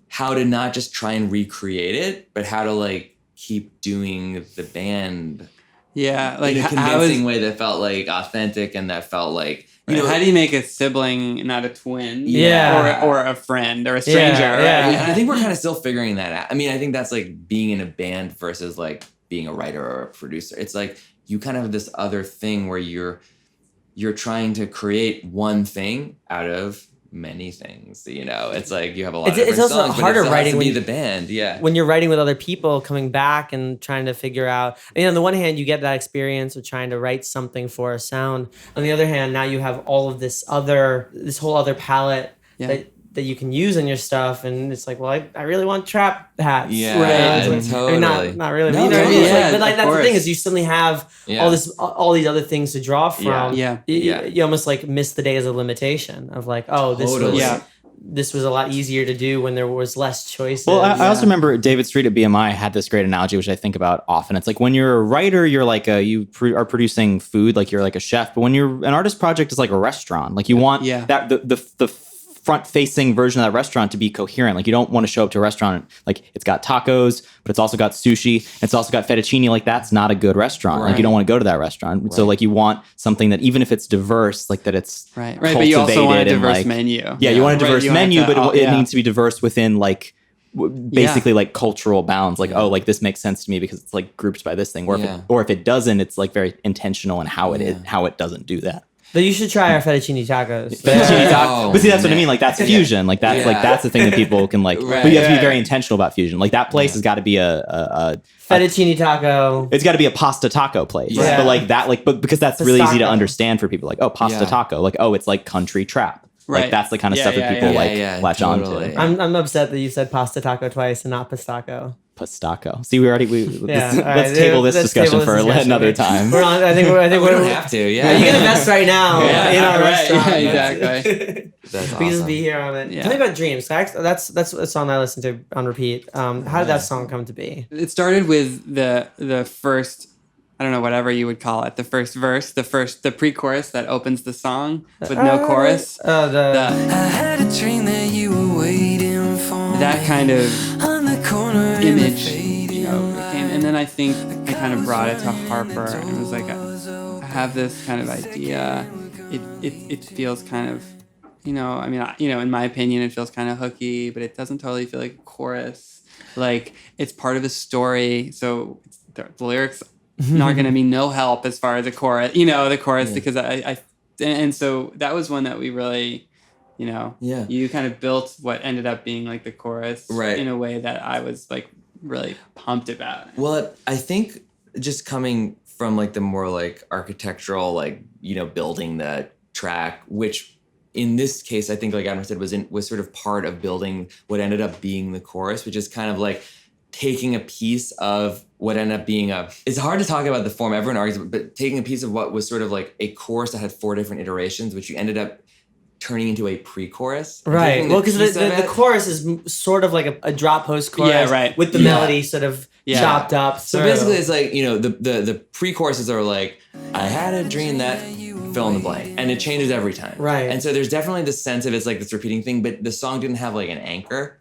how to not just try and recreate it, but how to like keep doing the band like in a convincing way that felt like authentic and that felt like, you know, how do you make a sibling not a twin? Yeah. Or a friend or a stranger? Yeah. Right? And I think we're kind of still figuring that out. I mean, I think that's like being in a band versus like being a writer or a producer. It's like you kind of have this other thing where you're trying to create one thing out of many things. You know, it's like you have a lot of different it's also songs, but harder it still has writing to be when- the band. Yeah. when you're writing with other people coming back and trying to figure out, I mean, on the one hand, you get that experience of trying to write something for a sound. On the other hand, now you have all of this whole other palette that you can use in your stuff. And it's like, well, I really want trap hats. Yeah, It's like, totally. I mean, not really. No, You know what I mean? totally. It's like- Yeah, but like of that's the thing course. is you suddenly have Yeah. all these other things to draw from. Yeah. You almost like miss the day as a limitation of like, oh, Totally. this was a lot easier to do when there was less choices. Well, I also remember David Street at BMI had this great analogy, which I think about often. It's like when you're a writer, you're like you are producing food, like you're like a chef. But when you're an artist project, is like a restaurant. Like you want that the front-facing version of that restaurant to be coherent. Like you don't want to show up to a restaurant like it's got tacos, but it's also got sushi, and it's also got fettuccine. Like that's not a good restaurant. Like you don't want to go to that restaurant. So like you want something that even if it's diverse, like that it's Right. But you also want a cultivated and, diverse like- menu. Yeah, you want a diverse You want menu, to- but it yeah. needs to be diverse within like basically like cultural bounds. Like like this makes sense to me because it's like grouped by this thing. Or if it doesn't, it's like very intentional in how it doesn't do that. But you should try our fettuccine tacos. Fettuccine taco. Oh, But see, that's what I man. mean. Like that's fusion. Like that's that's the thing that people can like. Right. But you have to be very intentional about fusion. Like that place has got to be a Fettuccine taco. it's got to be a pasta taco place. Yeah. But like that, like, but because that's really easy to Pasta. understand for people. Like, oh, pasta Yeah. taco. Like, oh, it's like country trap. Like Right. that's the kind of Yeah, stuff that yeah, people yeah. like Yeah, latch totally. onto. I'm upset that you said pasta taco twice and not pastaco. Pastaco. See, we already Yeah, all right, let's table this let's discussion table for this discussion. another time. We're on. I think We we're. don't have to. Yeah. You can invest right now in our right, restaurant. yeah, exactly. That's We can just awesome. be here on it. Yeah. Tell me about Dreams. That's a song I listen to on repeat. How did that song come to be? It started with the first, I don't know, whatever you would call it, the first verse, the pre-chorus that opens the song with no chorus. The I had a dream that you were waiting for That kind of on the corner in the image, you know, it came, and then I think I kind of brought it to Harper and was like, I have this kind of idea. It feels kind of, you know, I mean, in my opinion, it feels kind of hooky, but it doesn't totally feel like a chorus. Like it's part of a story, so the lyrics not going to be no help as far as the chorus, because and so that was one that we really, you kind of built what ended up being like the chorus Right. in a way that I was like really pumped about. Well, I think just coming from like the more like architectural, like, building the track, which in this case, I think like Adam said was sort of part of building what ended up being the chorus, which is kind of like taking a piece of what ended up being it's hard to talk about the form, everyone argues, but taking a piece of what was sort of like a chorus that had 4 different iterations, which you ended up turning into a pre-chorus. Right. Well, because the chorus is sort of like a drop post chorus, Yeah, right. with the melody sort of chopped up. So basically, it's like, you know, the pre-choruses are like, I had a dream that fill in the blank, and it changes every time. Right. And so there's definitely this sense of it's like this repeating thing, but the song didn't have like an anchor.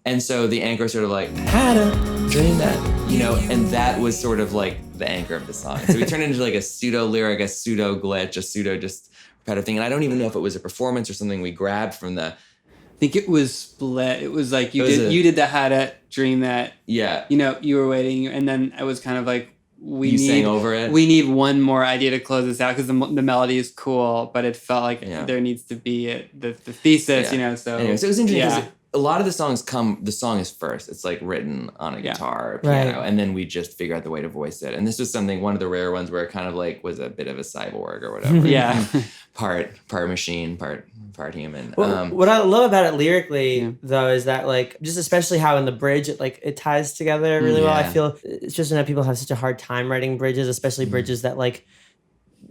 And so the anchor sort of like, had a dream that, you know, and that was sort of like the anchor of the song. So we turned it into like a pseudo lyric, a pseudo glitch, a pseudo just repetitive thing. And I don't even know if it was a performance or something we grabbed from the. I think it was split. It was like you It was did the had a dream that, Yeah. you know, you were waiting, and then it was kind of like You sang over it? We need one more idea to close this out because the melody is cool, but it felt like Yeah. there needs to be the thesis, Yeah. you know. So Anyway, so it was interesting because Yeah. a lot of the songs the song is first. It's like written on a Yeah. guitar or piano, Right. and then we just figure out the way to voice it. And this was one of the rare ones where it kind of like was a bit of a cyborg or whatever. Yeah. part machine, part human. What I love about it lyrically, though, is that like just especially how in the bridge it ties together really well. I Yeah. feel it's just that people have such a hard time writing bridges, especially bridges that like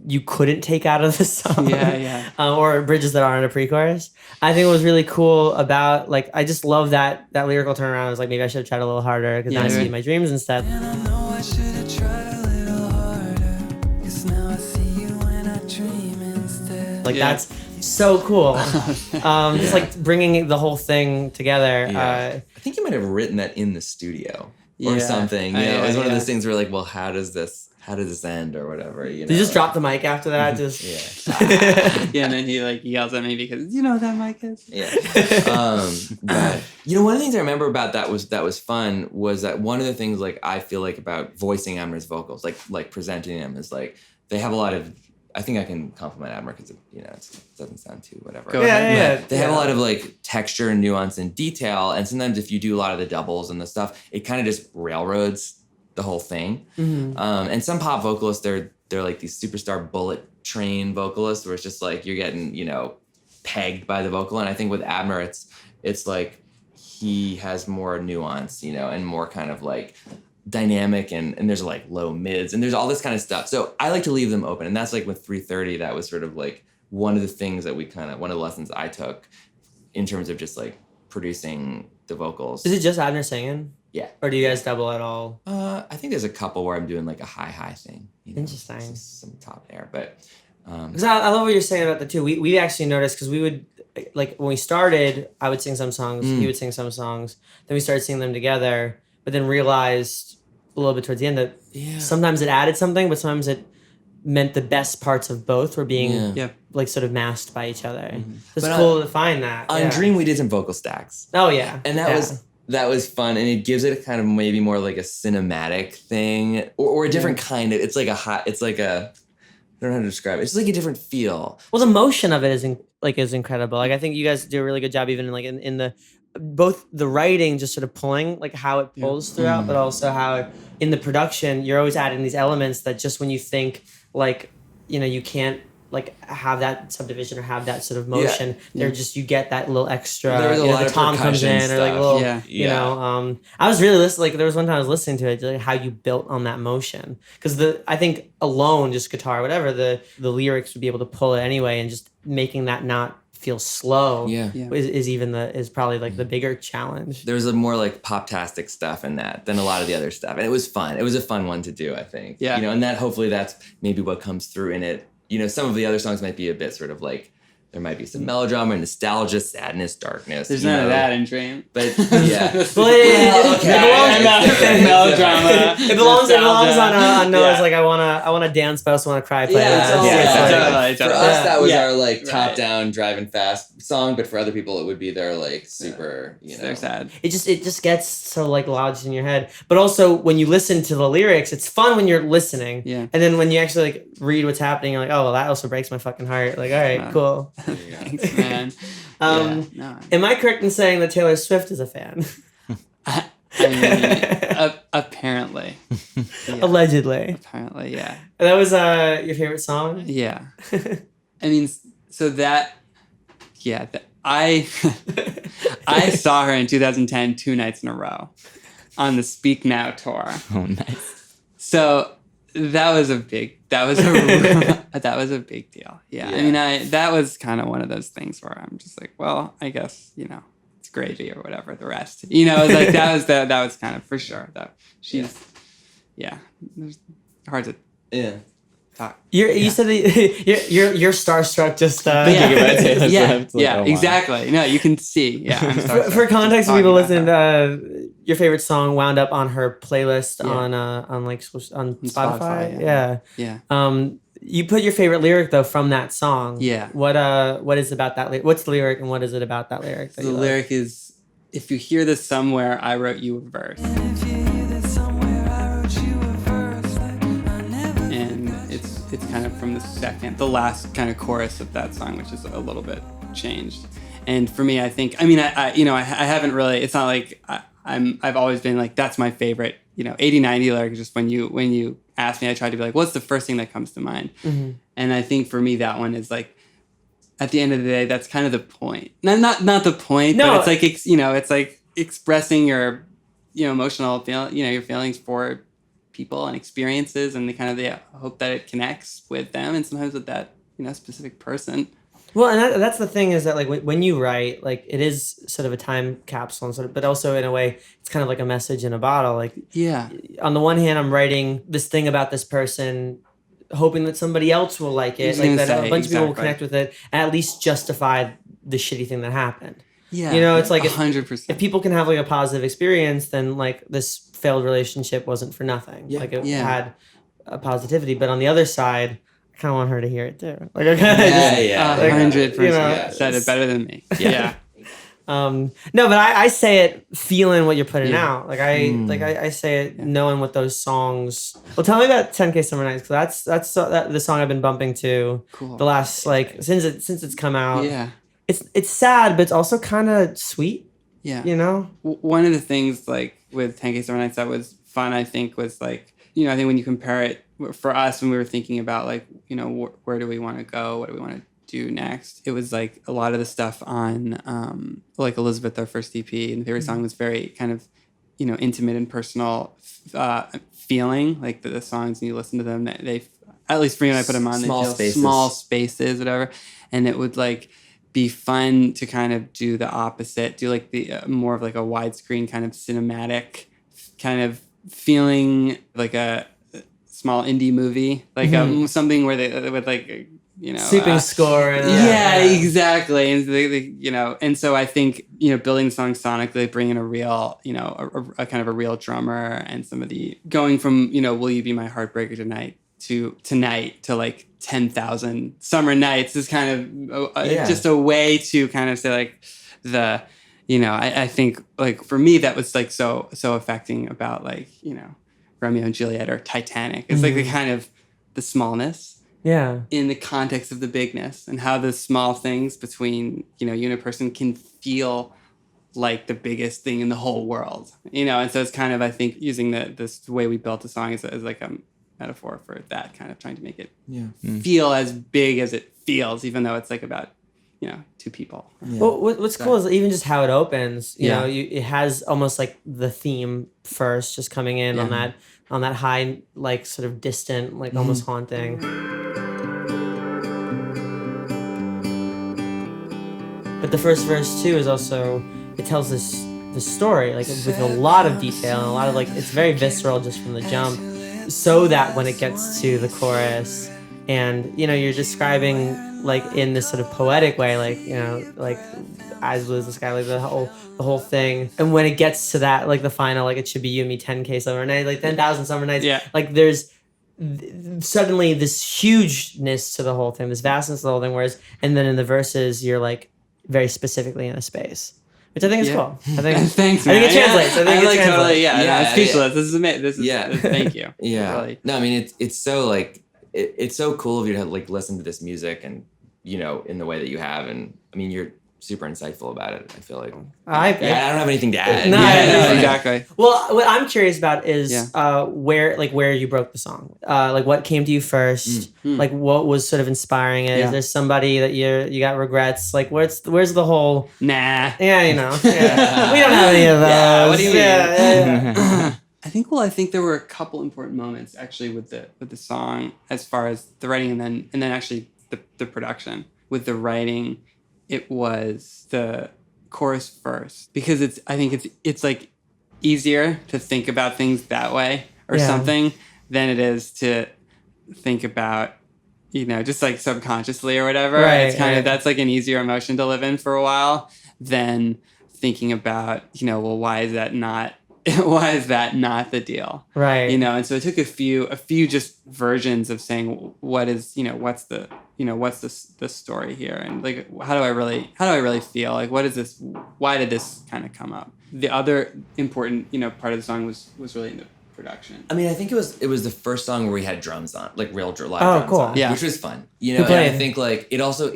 you couldn't take out of the song. Yeah. Or bridges that aren't a pre-chorus. I think what was really cool about like I just love that lyrical turnaround. I was like, maybe I should have tried a little harder because now I see my dreams instead. And I know I should have tried a little harder. 'Cause now I see you when I dream instead. Like Yeah. that's so cool. Just like bringing the whole thing together. Yeah. I think you might have written that in the studio or Yeah. something. You know, it was one of Yeah. those things where like, well, how does this end or whatever? You know? Did you just drop the mic after that? Just Yeah, and then he like yells at me because you know what that mic is. Yeah. But you know, one of the things I remember about that was fun was that one of the things like I feel like about voicing Abner's vocals, like presenting them is like they have a lot of. I think I can compliment Abner because it doesn't sound too whatever. Go ahead. yeah. They have a lot of like texture and nuance and detail, and sometimes if you do a lot of the doubles and the stuff, it kind of just railroads the whole thing. And some pop vocalists, they're like these superstar bullet train vocalists, where it's just like you're getting pegged by the vocal. And I think with Abner, it's like he has more nuance, and more kind of like dynamic, and there's like low mids and there's all this kind of stuff. So I like to leave them open, and that's like with 3:30. That was sort of like one of the things that one of the lessons I took in terms of just like producing the vocals. Is it just Abner singing? Yeah. Or do you guys double at all? I think there's a couple where I'm doing like a high thing. Interesting. just some top air, but Because I love what you're saying about the two. We actually noticed because we would like when we started, I would sing some songs, he would sing some songs. Then we started singing them together, but then realized a little bit towards the end that sometimes it added something, but sometimes it meant the best parts of both were being Yeah. like sort of masked by each other. It's But cool to find that. on yeah. Dream we did some vocal stacks. Oh yeah, And that was fun, and it gives it a kind of maybe more like a cinematic thing, or a different kind of. It's like I don't know how to describe it. It's just like a different feel. Well, the motion of it is incredible. Like I think you guys do a really good job, even in the both the writing, just sort of pulling like how it pulls throughout, but also how in the production you're always adding these elements that just when you think like you can't like have that subdivision or have that sort of motion, they're just you get that little extra. There was a lot the of tom comes percussion in or like stuff. little Yeah. I was really listening. Like there was one time I was listening to it, like how you built on that motion because I think alone just guitar whatever the lyrics would be able to pull it anyway, and just making that not feel slow is probably like the bigger challenge. There was a more like pop-tastic stuff in that than a lot of the other stuff, and it was fun. It was a fun one to do, I think. Yeah. And that hopefully that's maybe what comes through in it. Some of the other songs might be a bit sort of like there might be some melodrama, nostalgia, sadness, darkness. There's none of that in Dream. But yeah. Well, Melodrama. it belongs nostalgia. on Noah's Yeah. like I want to dance but I also want to cry playlist. For us, that was Yeah. our like Right. top-down, driving fast song, but for other people, it would be their like super, They're sad. It just gets so like lodged in your head. But also when you listen to the lyrics, it's fun when you're listening. Yeah. And then when you actually like read what's happening, you're like, oh well, that also breaks my fucking heart. Like, all right, cool. Thanks, man. No. Am I correct in saying that Taylor Swift is a fan? I mean, apparently. Yeah. Allegedly. Apparently, yeah. That was your favorite song? Yeah. I mean, so that, I saw her in 2010 2 nights in a row. on the Speak Now tour. Oh, nice. So that was a big that was a big deal. Yeah. I mean, that was kind of one of those things where I'm just like, well, I guess, it's gravy or whatever the rest. It was like that was kind of for sure. That she's there's hard to talk. You said that you're starstruck just Exactly. No, you can see. Yeah. I'm sorry. For context, for Talking people about listening, that. your favorite song wound up on her playlist Yeah. on Spotify. Spotify, Yeah. You put your favorite lyric though from that song. Yeah. What is about that? What's the lyric and what is it about that lyric? That The you love? lyric is, "If you hear this somewhere, I wrote you a verse." If you hear this somewhere, I wrote you a verse like I never. And it's kind of from the last kind of chorus of that song, which is a little bit changed. And for me, I think, I haven't really, it's not like I've always been like, that's my favorite, 80, 90 lyric. Just when you ask me, I try to be like, what's the first thing that comes to mind? Mm-hmm. And I think for me, that one is like, at the end of the day, that's kind of the point. Not the point, No. but it's like, it's like expressing your, emotional your feelings for people and experiences, and the hope that it connects with them, and sometimes with that, specific person. Well, and that's the thing is that like when you write, like it is sort of a time capsule, and but also in a way it's kind of like a message in a bottle. Like Yeah. on the one hand, I'm writing this thing about this person, hoping that somebody else will like I it, was like gonna that say, a bunch of people will exactly. connect with it, and at least justify the shitty thing that happened. Yeah. It's like if 100%. if people can have like a positive experience, then like this failed relationship wasn't for nothing. Yeah. Like it Yeah. had a positivity, but on the other side, I kind of want her to hear it too. Like I kind of Yeah. 100% said it better than me. Yeah. No, but I say it feeling what you're putting Yeah. out. Like I say it knowing what those songs. Well, tell me about 10K Summer Nights, because that's the song I've been bumping to Cool. the last like since it's come out. Yeah. It's sad, but it's also kind of sweet. Yeah. One of the things like with 10K Summer Nights that was fun, I think, was like, I think when you compare it for us, when we were thinking about like, where do we want to go? What do we want to do next? It was like a lot of the stuff on like Elizabeth, our first EP, and the favorite song was very kind of, intimate and personal feeling. Like the songs, and you listen to them, they, at least for me when I put them on, Small they feel spaces. small spaces, whatever. And it would like be fun to kind of do the opposite, do like the more of like a widescreen kind of cinematic kind of feeling, like a small indie movie, like something where they would like, Sweeping score. And, yeah, exactly. And and so I think, building the song sonically, bringing a real, a kind of a real drummer, and some of the going from, Will You Be My Heartbreaker Tonight to like 10,000 Summer Nights is kind of just a way to kind of say like I think like for me that was like so affecting about like, Romeo and Juliet or Titanic. It's like the kind of the smallness in the context of the bigness, and how the small things between, you and a person can feel like the biggest thing in the whole world, and so it's kind of, I think, using this way we built the song as like a metaphor for that, kind of trying to make it feel as big as it feels, even though it's like about, two people. Well, what's cool is even just how it opens. You Yeah. know, it has almost like the theme first, just coming in on that high, like sort of distant, like almost haunting. But the first verse too is also, it tells this story like with a lot of detail and a lot of like, it's very visceral just from the jump, so that when it gets to the chorus and you're describing like in this sort of poetic way, like like eyes blue as the sky, like the whole thing, and when it gets to that, like the final, like it should be you and me, 10K summer nights, like 10,000 summer nights, like there's suddenly this hugeness to the whole thing, this vastness to the whole thing, whereas and then in the verses you're like very specifically in a space, which I think is cool. I think Thanks, I man. think it translates. I think it like translates. totally, I'm Yeah, speechless. This is amazing. This is thank you. Yeah. Really. No, I mean it's so like it's so cool of you to like listen to this music and in the way that you have, and I mean super insightful about it. I feel like I I don't have anything to add. No, Yeah, no, exactly. Well, what I'm curious about is Yeah. where you broke the song. Like what came to you first? Like what was sort of inspiring it? Yeah. Is there somebody that you got regrets? Like where's the whole? Nah. Yeah, you know. Yeah. We don't have any of those. Yeah, what do you mean? Yeah. I think there were a couple important moments actually with the song as far as the writing and then actually the production. With the writing, it was the chorus first because I think it's like easier to think about things that way or Yeah. something than it is to think about, just like subconsciously or whatever. Right, It's kind right. of, that's like an easier emotion to live in for a while than thinking about, well, why is that not the deal? Right. And so it took a few just versions of saying what's the story here, and like how do I really feel, like what is this, why did this kind of come up. The other important part of the song was really in the production. I mean, I think it was the first song where we had drums on, like real live Oh, drums cool. on, Yeah. which was fun. Who And I played? think like it also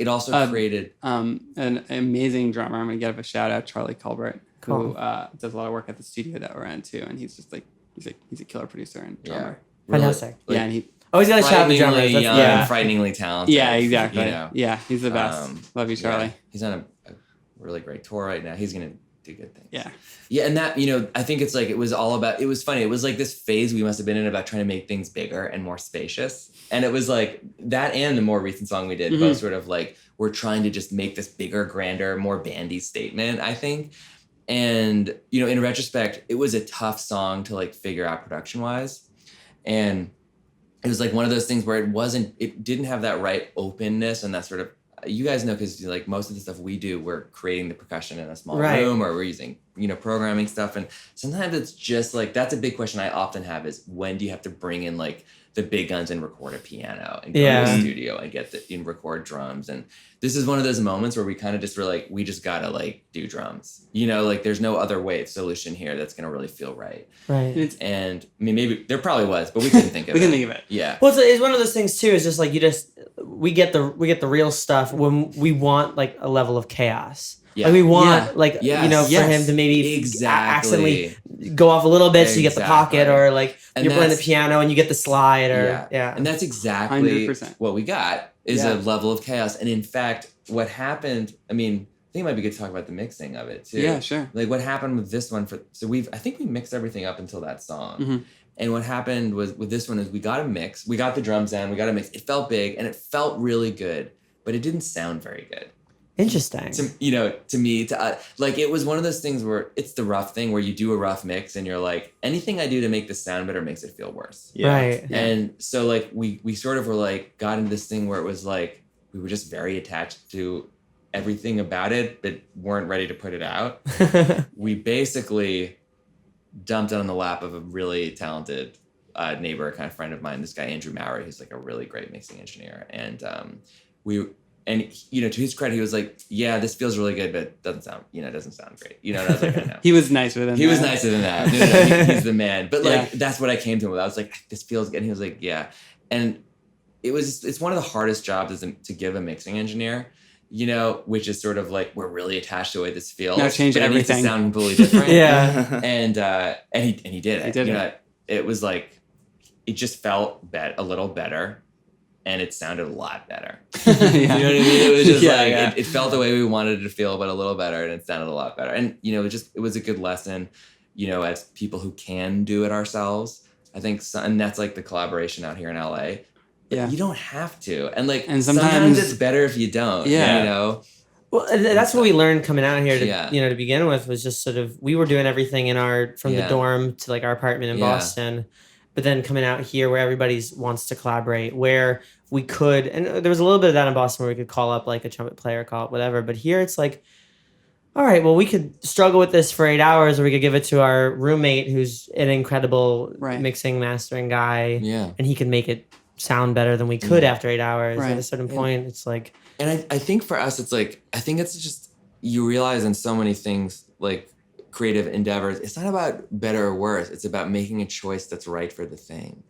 created. An amazing drummer. I'm gonna give a shout out, Charlie Culbert, Cool. who does a lot of work at the studio that we're in too, and he's just like he's a killer producer and drummer. Fantastic. Yeah, and he Always gotta shout out the drummers. frighteningly That's, young, yeah. frighteningly talented. yeah, exactly. You know. Yeah, he's the best. Love you, Charlie. Yeah. He's on a really great tour right now. He's gonna do good things. Yeah. Yeah, and that, I think it's like, it was funny. It was like this phase we must have been in about trying to make things bigger and more spacious. And it was like that, and the more recent song we did, Mm-hmm. both sort of like, we're trying to just make this bigger, grander, more bandy statement, I think. And, in retrospect, it was a tough song to like figure out production wise. And it was like one of those things where it didn't have that right openness and that sort of, you guys know, because like most of the stuff we do, we're creating the percussion in a small Right. room, or we're using, programming stuff. And sometimes it's just like, that's a big question I often have is, when do you have to bring in like the big guns and record a piano and go Yeah. to the studio and record drums? And this is one of those moments where we kind of just were like, we just gotta like do drums, like there's no other solution here that's gonna really feel right. Right. And I mean, maybe there probably was, but we couldn't think of We it. can think of it. Yeah. Well, it's one of those things too. It's just like we get the real stuff when we want like a level of chaos. Yeah. Like we want Yeah. like Yes. for Yes. him to maybe Exactly. accidentally go off a little bit so you get the pocket, Exactly. or like And you're playing the that's- piano and you get the slide, or yeah. And that's exactly 100%. what we got is Yeah. a level of chaos. And in fact, what happened, I mean, I think it might be good to talk about the mixing of it too. Yeah, sure. Like what happened with this one I think we mixed everything up until that song. Mhm. And what happened was with this one is we got a mix, we got the drums down, we got a mix. It felt big and it felt really good, but it didn't sound very good. Interesting. To me, like it was one of those things where it's the rough thing where you do a rough mix and you're like, anything I do to make this sound better makes it feel worse. Right. Yeah. And so like we sort of were like, got into this thing where it was like, we were just very attached to everything about it, but weren't ready to put it out. We basically dumped it on the lap of a really talented neighbor, kind of friend of mine, this guy, Andrew Maurer, who's like a really great mixing engineer. And to his credit, he was like, yeah, this feels really good, but it doesn't sound great. And I was like, I know. He was nice with him. He was nicer than that. No, he's the man. But like, Yeah. that's what I came to him with. I was like, this feels good. And he was like, yeah. And it's one of the hardest jobs to give a mixing engineer, which is sort of like, we're really attached to the way this feels. Now change but it needs to everything. sound completely different. Yeah. And he did it. He did it. It was like, it just felt a little better. And it sounded a lot better. Yeah. You know what I mean? It was just Yeah, like, yeah. It felt the way we wanted it to feel, but a little better, and it sounded a lot better. And, it was a good lesson, as people who can do it ourselves. I think, and that's like the collaboration out here in LA. Yeah. You don't have to. And like, And sometimes sometimes- it's better if you don't, Yeah. Well, that's what we learned coming out here to Yeah. to begin with, was just sort of, we were doing everything from the Yeah. dorm to like our apartment in Yeah. Boston, but then coming out here where everybody wants to collaborate, where we could, and there was a little bit of that in Boston where we could call up like a trumpet player, call it whatever, but here it's like, all right, well, we could struggle with this for 8 hours, or we could give it to our roommate who's an incredible Right. mixing, mastering guy, Yeah. and he can make it sound better than we could after 8 hours. Right. At a certain point, it's like, And I think for us, it's like, I think it's just, you realize in so many things, like creative endeavors, it's not about better or worse. It's about making a choice that's right for the thing,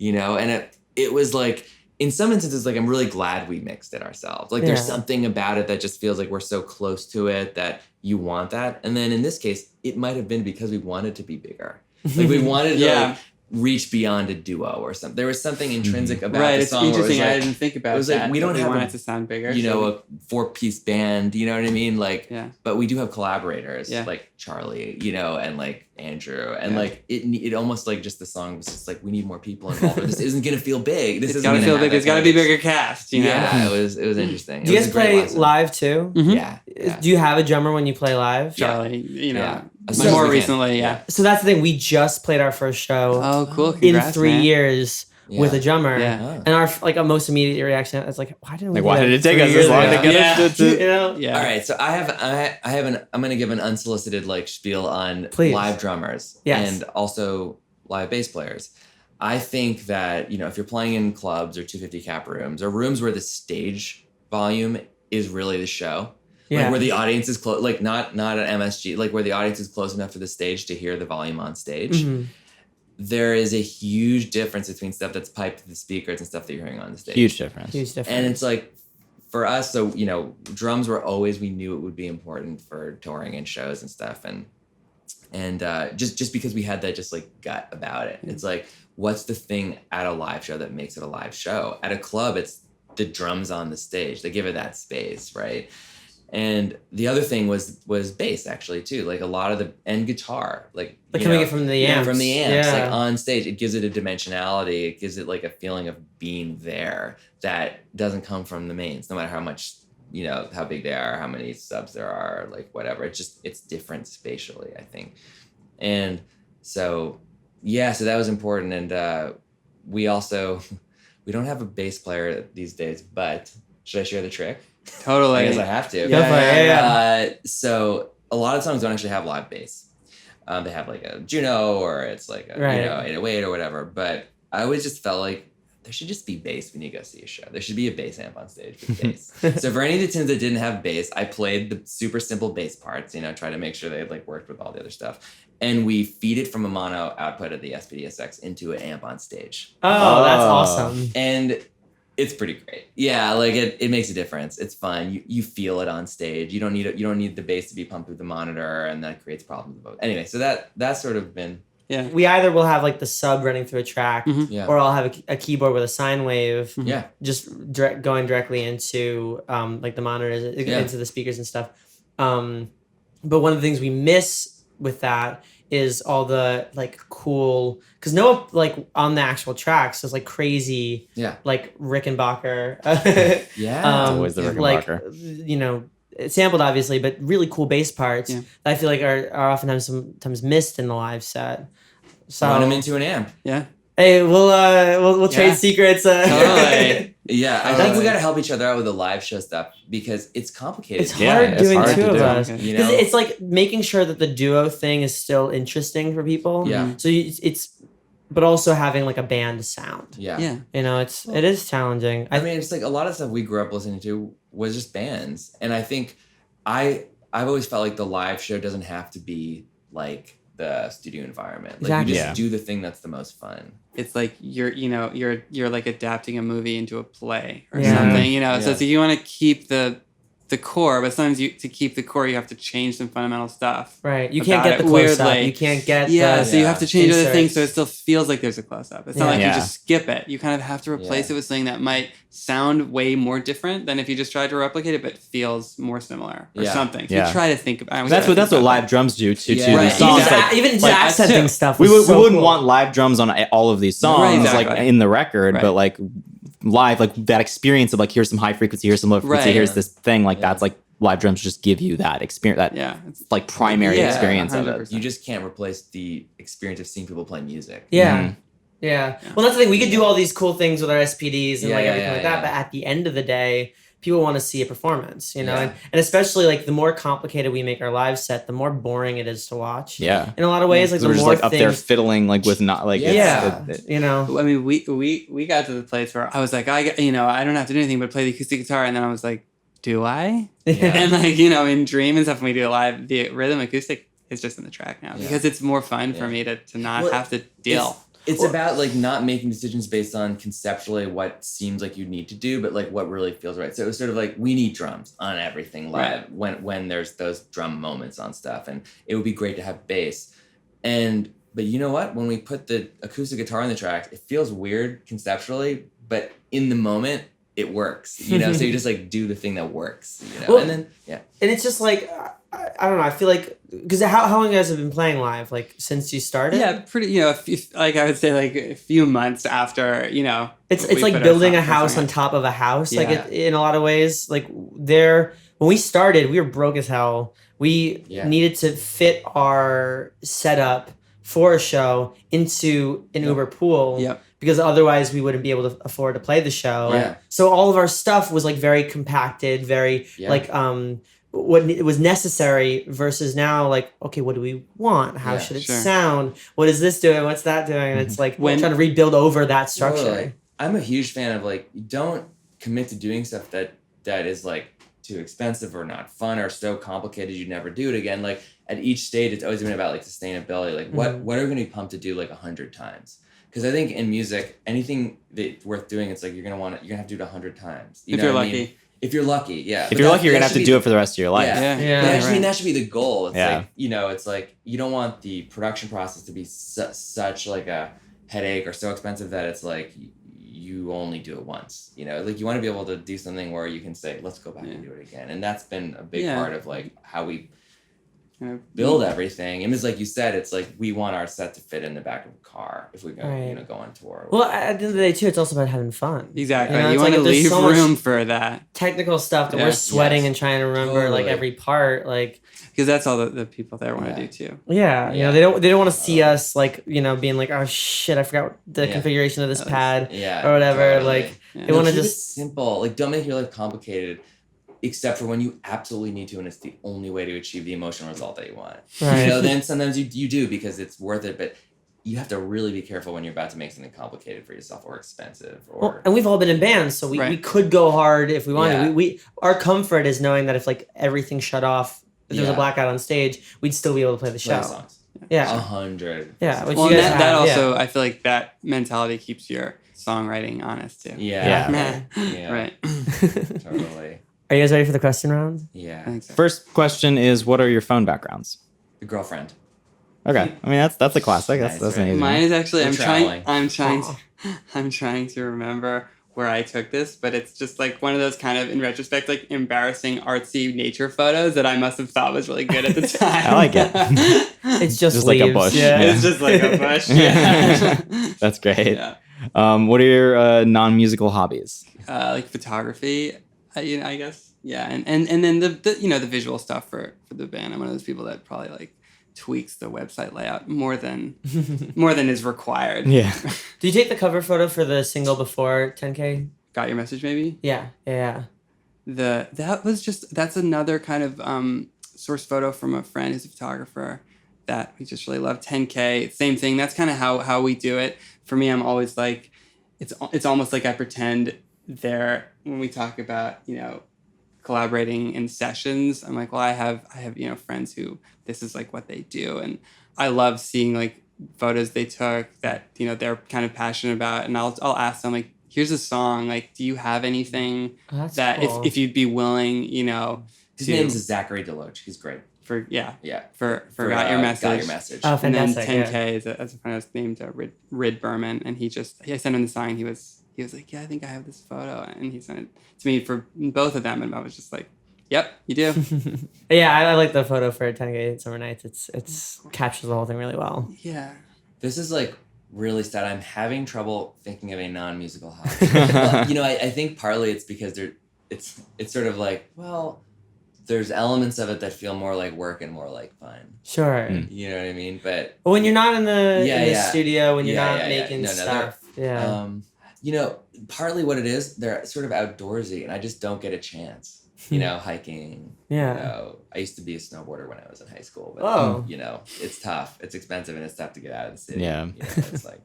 And it was like, in some instances, like I'm really glad we mixed it ourselves. Like there's Yeah. something about it that just feels like we're so close to it that you want that. And then in this case, it might have been because we wanted to be bigger. Like we wanted to Yeah. like, reach beyond a duo or something. There was something intrinsic about Right. the It's song. where it was interesting. I like, didn't think about it was like, that. we don't but have want a- it to sound bigger. you know, so- a 4-piece band, you know what I mean? Like, Yeah. but we do have collaborators Yeah. like Charlie, you know, and like Andrew, and Yeah. like it almost like just the song was just like we need more people involved. This isn't gonna feel big. This it's isn't got to gonna feel have big. that There's got to kind be of- bigger cast. You know. Yeah, it was interesting. Do you It guys was a great play lesson. live too? Mhm. Yeah, yeah. Do you have a drummer when you play live? Yeah. Charlie. You know. Yeah. As soon as More we can. recently, yeah. So that's the thing. We just played our first show Oh, cool. in Congrats, 3 man. years with Yeah. a drummer. Yeah. Ah. And our like a most immediate reaction is like, why didn't we? Like, do why that did it take 3 us years this long to ago? get Yeah. it to- You know? Yeah. All right, so I'm gonna give an unsolicited like spiel on Please. live drummers Yes. and also live bass players. I think that if you're playing in clubs or 250 cap rooms or rooms where the stage volume is really the show, Yeah. like where the audience is close, like not an MSG, like where the audience is close enough to the stage to hear the volume on stage. Mhm. There is a huge difference between stuff that's piped to the speakers and stuff that you're hearing on the stage. Huge difference. Huge difference. And it's like for us, so drums were always, we knew it would be important for touring and shows and stuff, and just because we had that just like gut about it. It's like, what's the thing at a live show that makes it a live show? At a club, it's the drums on the stage. They give it that space, right? And the other thing was bass actually too, like a lot of and guitar, like coming it from the amps. from the amps, Yeah. like on stage, it gives it a dimensionality. It gives it like a feeling of being there that doesn't come from the mains, no matter how much, how big they are, how many subs there are, like whatever. It's different spatially, I think. And so, so that was important. And we don't have a bass player these days, but should I share the trick? Totally. I guess I have to. Go for it. Yeah. So a lot of songs don't actually have live bass. They have like a Juno or it's like a Right. 808 or whatever. But I always just felt like there should just be bass when you go see a show. There should be a bass amp on stage with bass. So for any of the tunes that didn't have bass, I played the super simple bass parts, try to make sure they like worked with all the other stuff. And we feed it from a mono output of the SPDSX into an amp on stage. Oh, that's awesome. And it's pretty great. Yeah, like it makes a difference. It's fun. You feel it on stage. You don't need the bass to be pumped through the monitor, and that creates problems. Anyway, so that's sort of been Yeah. We either will have like the sub running through a track, Mhm. yeah or I'll have a keyboard with a sine wave yeah just going directly into like the monitors, into the speakers and stuff. But one of the things we miss with that is all the like cool, because Noah like on the actual tracks there's like crazy yeah like Rickenbacker. yeah. always the like Rickenbacker. it's sampled obviously, but really cool bass parts Yeah. that I feel like are oftentimes sometimes missed in the live set. So Run them into an amp. Yeah. hey, we'll trade Yeah. secrets. Totally. Yeah, I think Totally. we got to help each other out with the live show stuff because it's complicated. It's Yeah, hard it's doing hard two to of do. us You because know? it's like making sure that the duo thing is still interesting for people. Yeah. So but also having like a band sound. Yeah. Yeah. It is challenging. I mean, it's like a lot of stuff we grew up listening to was just bands, and I think I've always felt like the live show doesn't have to be like the studio environment. Like Exactly. you just Yeah. do the thing that's the most fun. It's like you're like adapting a movie into a play or Yeah. something, So Yeah. it's like you want to keep the core, but sometimes to keep the core you have to change some fundamental stuff. Right. You can't about get the it close up. weirdly. You can't get Yeah, the so you have to change other things so it inserts. still feels like there's a close up. It's not Yeah. like Yeah. you just skip it. You kind of have to replace Yeah. it with something that might sound way more different than if you just tried to replicate it but feels more similar or Yeah. something. So Yeah. you try to think about That's what live drums do to Yeah. these Right. songs. Even, Like, even just like, accenting too. stuff. we was so wouldn't cool. want live drums on all of these songs, Right, like exactly. in the record, Right. but like live, like that experience of like here's some high frequency, here's some low frequency, Right. here's this thing. Like Yeah. that's like live drums just give you that experience, that Yeah. It's like primary Yeah, experience of it. 100%. You just can't replace the experience of seeing people play music. Yeah. Mhm. Yeah. Well, that's the thing. We could do all these cool things with our SPDs and Yeah, like yeah, everything yeah, like that, yeah. but at the end of the day, people want to see a performance, Yeah. and especially like the more complicated we make our live set, the more boring it is to watch. Yeah. In a lot of ways, like So the we're just more like up there things. fiddling like with not like it's- Yeah. it- I mean, we got to the place where I was like, I don't have to do anything but play the acoustic guitar, and then I was like, do I? Yeah. And like in Dream and stuff, when we do it live, the rhythm acoustic is just in the track now Yeah. because it's more fun for Yeah. me to not Well, have to deal. It's about like not making decisions based on conceptually what seems like you need to do, but like what really feels right. So it was sort of like we need drums on everything live when there's those drum moments on stuff, and it would be great to have bass. But you know what? When we put the acoustic guitar on the track, it feels weird conceptually, but in the moment, it works. You know, so you just like do the thing that works. You know, Well, and then And it's just like I don't know. I feel like because how long you guys have been playing live? Like since you started? Yeah, pretty. You know, like I would say, like a few months after. You know, It's we like put our building a first house song on out. top of a house. Like Yeah. in a lot of ways, like when we started, we were broke as hell. We Yeah. needed to fit our setup for a show into an Uber pool. Yep. Because otherwise we wouldn't be able to afford to play the show. Yeah. So all of our stuff was like very compacted, very Yeah. like what it was necessary versus now like, okay, what do we want? How Yeah, should it sure. sound? What is this doing? What's that doing? And it's like When- trying to rebuild over that structure. Totally. I'm a huge fan of like, don't commit to doing stuff that is like too expensive or not fun or so complicated you never do it again. Like at each stage, it's always been about like sustainability. Like what are we going to be pumped to do like 100 times? Because I think in music, anything that's worth doing, it's like you're gonna have to do it 100 times. You If know you're what I mean? lucky. If you're lucky, yeah. If you're lucky, you're gonna have to do it for the rest of your life. Yeah. Yeah. But I Yeah. mean, that should be the goal. It's Yeah. like, it's like you don't want the production process to be such like a headache or so expensive that it's like you only do it once. Like you want to be able to do something where you can say, let's go back and do it again. And that's been a big Yeah. part of like how we You know, build everything. And it's like you said, it's like we want our set to fit in the back of a car if we go, Right. go on tour. Well, at the end of the day, too, it's also about having fun. Exactly. You know, You it's want like to if there's leave so much room for that Technical stuff that Yeah. we're sweating Yes. and trying to remember like Totally. every part. Like, because that's all the people there want to Yeah. do too. yeah, Yeah. they don't want to see us like being like, oh shit, I forgot the Yeah. configuration of this pad Yeah. or whatever. totally. Like, Yeah. they want to keep it just simple. Like, don't make your life complicated, except for when you absolutely need to, and it's the only way to achieve the emotional result that you want. Right. Then sometimes you do because it's worth it, but you have to really be careful when you're about to make something complicated for yourself or expensive or. Well, and we've all been in bands, so we Right. could go hard if we wanted. Yeah. We our comfort is knowing that if like everything shut off, if there was a Yeah. blackout on stage, we'd still be able to play the play show. songs. Yeah, 100. Yeah, which Well, you and guys that have, yeah. also, I feel like that mentality keeps your songwriting honest too. Yeah. Yeah. Right. Totally. Are you guys ready for the question round? I Yeah. think so. First question is, what are your phone backgrounds? The girlfriend. Okay, I mean that's a classic. That's Nice, an right? easy one. Mine is actually We're I'm trying Aw. I'm trying to remember where I took this, but it's just like one of those kind of in retrospect like embarrassing artsy nature photos that I must have thought was really good at the time. I like it. It's just Just like a leaves, bush. Yeah. Yeah. It's just like a bush. Yeah. That's great. Yeah. What are your non-musical hobbies? Like photography, I guess. Yeah, and then the the visual stuff for the band. I'm one of those people that probably like tweaks the website layout more than is required. Yeah. Did you take the cover photo for the single before 10K? Got your message, maybe? Yeah. That's another kind of source photo from a friend who's a photographer that we just really love. 10K, same thing. That's kind of how we do it. For me, I'm always like, it's almost like I pretend there when we talk about collaborating in sessions. I'm like, well, I have friends who this is like what they do, and I love seeing like photos they took that they're kind of passionate about, and I'll ask them like, here's a song, like, do you have anything Oh, that's that cool. if you'd be willing, His to- name's Zachary Deloach. He's great. for Yeah. got your message. Got your message. Oh, And then fantastic. 10K is a friend was named Rid Berman, and I sent him the sign. He was like, yeah, I think I have this photo, and he sent it to me for both of them, and I was just like, yep, you do. Yeah, I like the photo for 10K Summer Nights. It's captures the whole thing really well. Yeah. This is like really sad. I'm having trouble thinking of a non-musical hobby. Well, I think partly it's because it's sort of like, well, there's elements of it that feel more like work and more like fun. Sure. Mm. You know what I mean? But But when you're not in the Yeah. studio, when you're Yeah, not yeah, yeah. making No, stuff, yeah. partly what it is, they're sort of outdoorsy, and I just don't get a chance. Hiking. Yeah. I used to be a snowboarder when I was in high school, but Oh. it's tough. It's expensive, and it's tough to get out of the city. Yeah. It's like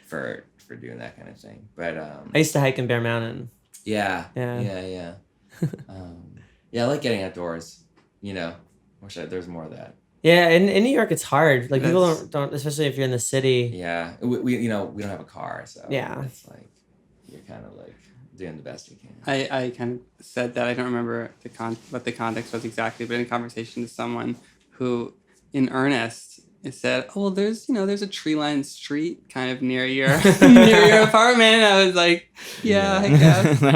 for doing that kind of thing. But I used to hike in Bear Mountain. yeah. Yeah. Yeah, I like getting outdoors. Wish there's more of that. Yeah, in New York, it's hard. Like people That's- don't, especially if you're in the city. Yeah, we don't have a car, so Yeah. it's like you're kind of like doing the best you can. I kind of said that I don't remember what the context was exactly, but in a conversation to someone who, in earnest, it said, "Oh, well, there's a tree-lined street kind of near your near your apartment." And I was like, "Yeah, I guess That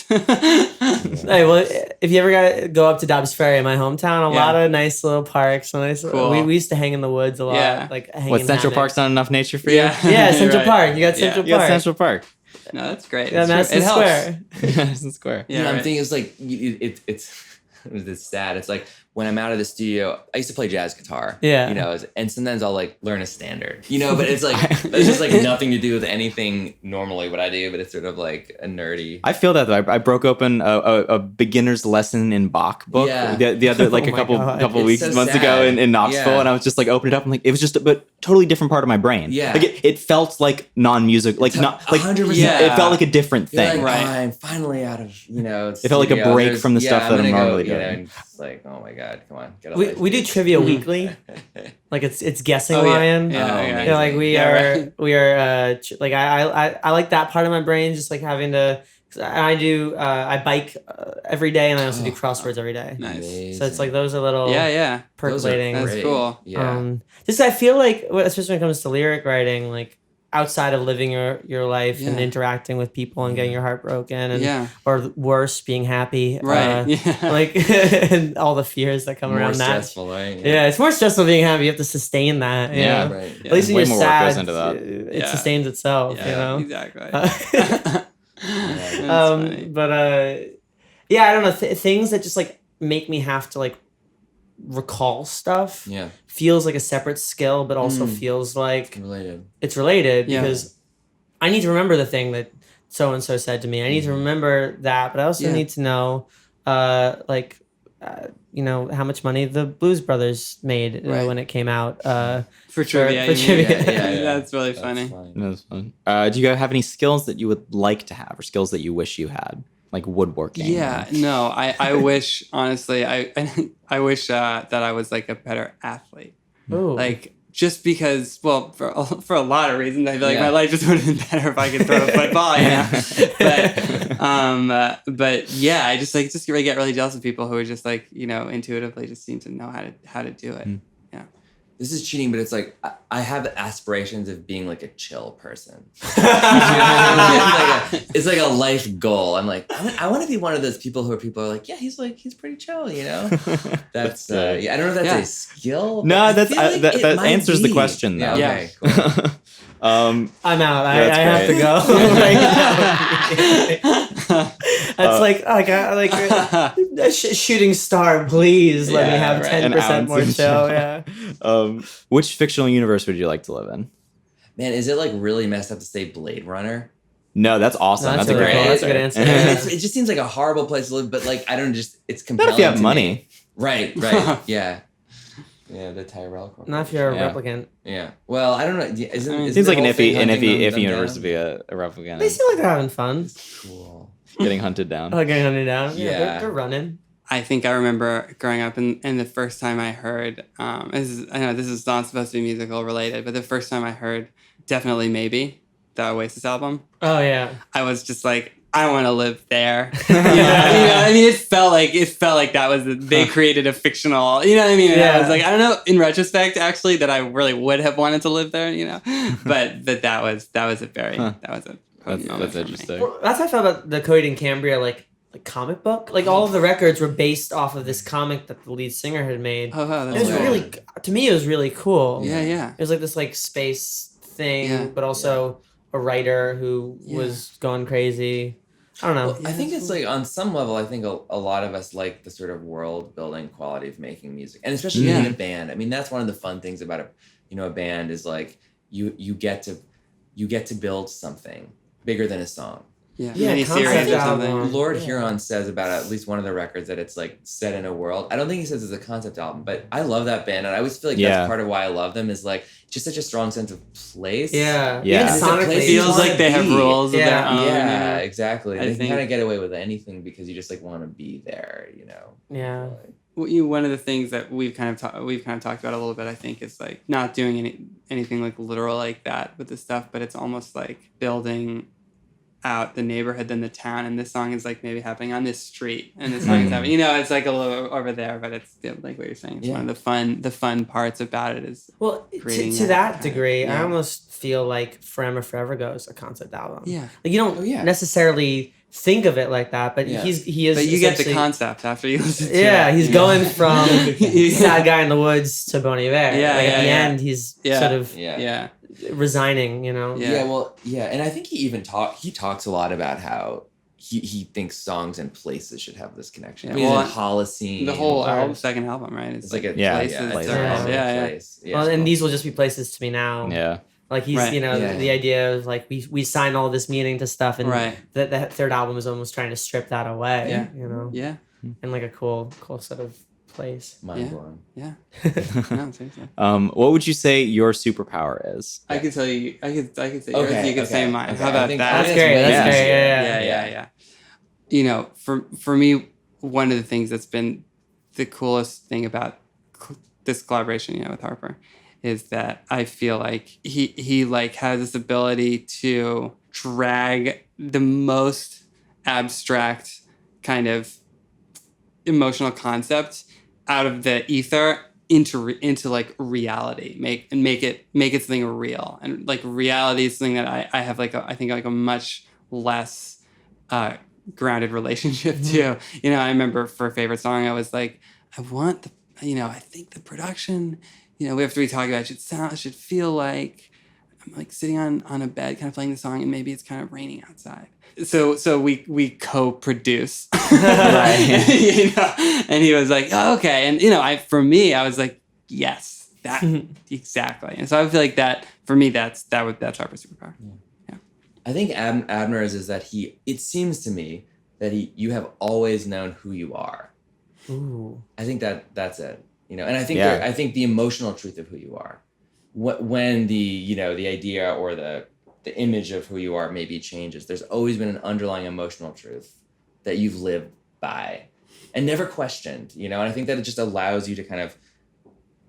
thanks." Hey, well, if you ever go up to Dobbs Ferry, my hometown, a Yeah. lot of nice little parks. Cool. We used to hang in the woods a lot. Yeah. Like hang What, in Central hammocks. Park's not enough nature for you? Yeah. Yeah, Central Right. Park. You got Yeah. Central You got Park. Central Park. No, that's great. Yeah, It's true. Madison It helps. Square. Madison Square. Yeah, I'm right. thinking it's like it's sad. It's like when I'm out of the studio, I used to play jazz guitar. Yeah. You know, and sometimes I'll like learn a standard. You know, but it's like it's just like nothing to do with anything normally what I do, but it's sort of like a nerdy. I feel that though. I broke open a beginner's lesson in Bach book Yeah. the other like Oh a my couple God. couple It's weeks so months sad. ago in Knoxville, Yeah. and I was just like opened it up. I'm like, it was just a totally different part of my brain. Yeah. like it felt like non-music, like not like 100%. it felt like a different You're thing. like, Right. "Oh, I'm finally out of, It felt like a studio. break There's- from the stuff that I'm normally you know, doing. and it's like, oh my god, come on, get a We life, we do dude." trivia weekly. Like it's guessing Oh, yeah. Ryan. Yeah, Oh, yeah. man. You know, like we Yeah, are right. we are like I like that part of my brain, just like having to. 'Cause I do I bike every day, and I also do Oh, crosswords every day. Nice. So it's like those are little Yeah, yeah. Those are percolating. That's great. cool. Yeah. Just I feel like, especially when it comes to lyric writing, like outside of living your life and Yeah. interacting with people and getting your heart broken, and Yeah. or worse, being happy, Right. Yeah. like and all the fears that come More around that. stressful, right? Yeah, it's more stressful being happy. You have to sustain that. You Yeah. know? Right. At least when Way you're more work sad, goes into that. it Yeah. sustains itself. Yeah, You know. exactly. Uh, That's funny. but yeah, I don't know. Things that just like make me have to like recall stuff Yeah. feels like a separate skill, but also Mm. feels like Related. it's related Yeah. because I need to remember the thing that so and so said to me. I need to remember that, but I also Yeah. need to know, you know, how much money the Blues Brothers made Right. when it came out. For trivia. for you mean? trivia. That's really funny. That's fun. Do you have any skills that you would like to have, or skills that you wish you had, like woodworking? Yeah, no, I wish, honestly, I wish that I was like a better athlete. Ooh. Like, just because, well, for a lot of reasons, I feel like Yeah. my life just would have been better if I could throw a football, you know? But yeah, I just get really jealous of people who are just like, you know, intuitively just seem to know how to do it. Yeah. This is cheating, but it's like I have aspirations of being like a chill person. You know what I mean? It's like a life goal. I'm like, I want to be one of those people who people are like, yeah, he's pretty chill, you know. That's yeah. I don't know if that's Yeah. a skill. No, but I feel like that it might answers the be. question, though. Yeah. Okay. Cool. I'm out. I That's have to great. go. It's like a shooting star. Please let me Yeah, have right. 10% An more ounce chill. of Yeah. Which fictional universe would you like to live in? Man, is it like really messed up to say Blade Runner? No, that's awesome. No, that's, that's a great really cool. answer. That's a good answer. It just seems like a horrible place to live, but like I don't just it's compelling. Not if you have to money. me. Right. Yeah. Yeah, the Tyrell Corporation. Not if you're a Yeah. replicant. Yeah. Well, I don't know. Isn't Seems the like an whole thing hunting iffy them universe down? to be a replicant. They seem like they're having fun. Cool. Getting hunted down. Like getting hunted down. Yeah, Yeah. they're running. I think I remember growing up and the first time I heard, I know this is not supposed to be musical related, but the first time I heard Definitely Maybe, the Oasis album, Oh yeah. I was just like, I want to live there. You know, I mean, it felt like that was they created a fictional. You know what I mean? And I was Yeah. like, I don't know. In retrospect, actually, that I really would have wanted to live there. You know, but that was a very that was a That's, moment that's for me. interesting. Well, that's how I felt about the Coheed and Cambria like comic book. Like all of the records were based off of this comic that the lead singer had made. Oh wow, It that's was cool. really, to me, it was really cool. Yeah, yeah. It was like this like space thing, Yeah. but also a writer who Yeah. was going crazy. I don't know. Well, I think it's like on some level, I think a lot of us like the sort of world building quality of making music, and especially Yeah. in a band. I mean, that's one of the fun things about a band is like you get to build something bigger than a song. Yeah, Yeah, mini concept series or album. something. Lord Yeah. Huron says about at least one of the records that it's like set in a world. I don't think he says it's a concept album, but I love that band, and I always feel like Yeah. that's part of why I love them is like just such a strong sense of place. Yeah. Yeah. Even It's a sonically. place It you feels wanna like they have be. rules of their Yeah. own. Yeah, you know? exactly. I They can think- kind of get away with anything because you just like want to be there, you know. Yeah. one of the things that we've kind of talked about a little bit, I think, is like not doing anything like literal like that with the stuff, but it's almost like building out the neighborhood than the town. And this song is like maybe happening on this street, and this song is happening, it's like a little over there, but it's like what you're saying. It's one of the fun parts about it is Well, creating to that kind of- degree, I yeah. almost feel like Forever Go is a concept album. Yeah. Like you don't necessarily think of it like that, but Yeah. he is. But you get the essentially- concept after you listen to Yeah, it. he's going from sad guy in the woods to Bon Iver. Yeah, like at the yeah. end, he's Yeah. sort of Yeah. resigning. Yeah. Yeah, and I think he talks a lot about how he thinks songs and places should have this connection. Yeah, I mean, well, in Holocene, The whole Or- second album, right? it's like a places. places. Yeah. Yeah. place. Yeah, Well, it's and cool. these will just be places to me now. Yeah. Like he's, Right. Yeah. the idea of like we sign all this meaning to stuff, and Right. the third album is almost trying to strip that away. Yeah. In like a cool sort of place. mind blowing. Yeah. No, seriously. What would you say your superpower is? I could tell you. I could say yours. Okay, You could say okay, mine. okay. How about I think that? That's great. way That's Yeah. great. easier. Yeah. For me, one of the things that's been the coolest thing about this collaboration, with Harper, is that I feel like he like has this ability to drag the most abstract kind of emotional concept out of the ether into like reality, make it something real. And like reality is something that I have I think a much less grounded relationship to. I remember for a favorite song, I was like, I want I think the production, after we talk about it should feel like I'm like sitting on a bed kind of playing the song, and maybe it's kind of raining outside. So we co-produce. Right. And he was like, oh, okay. And I was like, yes, that exactly. And so I feel like that for me, that's Harper's superpower. I think Abner's is that it seems to me that you have always known who you are. Ooh. I think that's it. And I think Yeah. I think the emotional truth of who you are, when the the idea or the image of who you are maybe changes, there's always been an underlying emotional truth that you've lived by and never questioned. And I think that it just allows you to kind of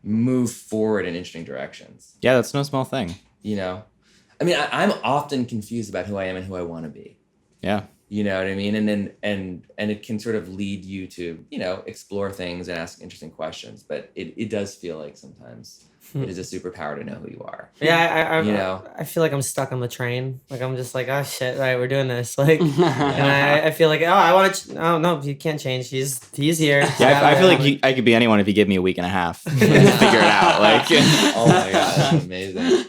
move forward in interesting directions. Yeah, that's no small thing. I mean, I'm often confused about who I am and who I want to be. Yeah. You know what I mean? And then and it can sort of lead you to, explore things and ask interesting questions. But it does feel like sometimes it is a superpower to know who you are. Yeah, I feel like I'm stuck on the train. Like I'm just like, oh shit, right, we're doing this. Like, and I feel like, I want to. Oh no, you can't change. He's here. Yeah, I feel like I could be anyone if you give me a week and a half to figure it out. Like, Oh my god, that's amazing.